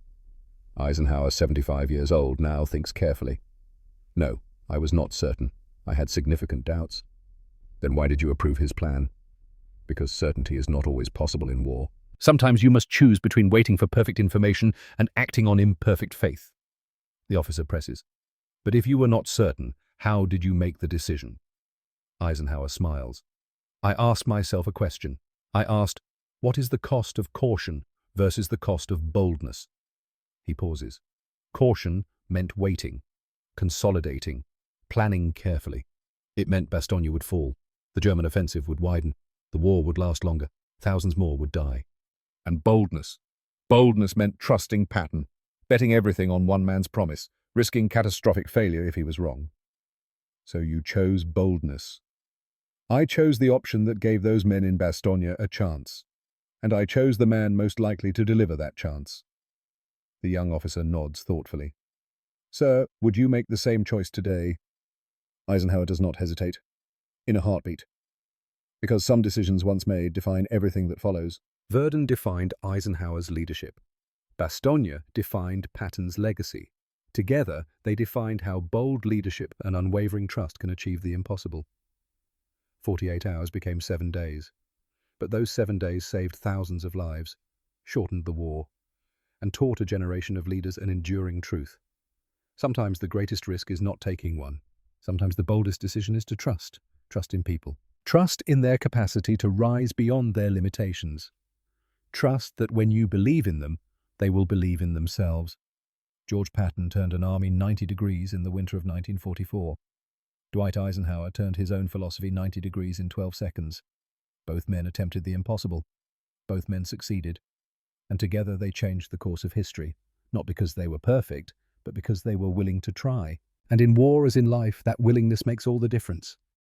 S1: Eisenhower, 75 years old, now thinks carefully. "No, I was not certain. I had significant doubts." "Then why did you approve his plan?" "Because certainty is not always possible in war.
S2: Sometimes you must choose between waiting for perfect information and acting on imperfect faith."
S1: The officer presses. "But if you were not certain, how did you make the decision?" Eisenhower smiles. "I asked myself a question. I asked, what is the cost of caution versus the cost of boldness?" He pauses. Caution meant waiting, consolidating, planning carefully. It meant Bastogne would fall, the German offensive would widen, the war would last longer, thousands more would die. And boldness. Boldness meant trusting Patton, betting everything on one man's promise, risking catastrophic failure if he was wrong. So you chose boldness. I chose the option that gave those men in Bastogne a chance, and I chose the man most likely to deliver that chance. The young officer nods thoughtfully. "Sir, would you make the same choice today?" Eisenhower does not hesitate. In a heartbeat. Because some decisions once made define everything that follows. Verdun defined Eisenhower's leadership. Bastogne defined Patton's legacy. Together, they defined how bold leadership and unwavering trust can achieve the impossible. 48 hours became 7 days. But those 7 days saved thousands of lives, shortened the war, and taught a generation of leaders an enduring truth. Sometimes the greatest risk is not taking one. Sometimes the boldest decision is to trust in people. Trust in their capacity to rise beyond their limitations. Trust that when you believe in them, they will believe in themselves. George Patton turned an army 90 degrees in the winter of 1944. Dwight Eisenhower turned his own philosophy 90 degrees in 12 seconds. Both men attempted the impossible. Both men succeeded. And together they changed the course of history, not because they were perfect, but because they were willing to try. And in war as in life, that willingness makes all the difference.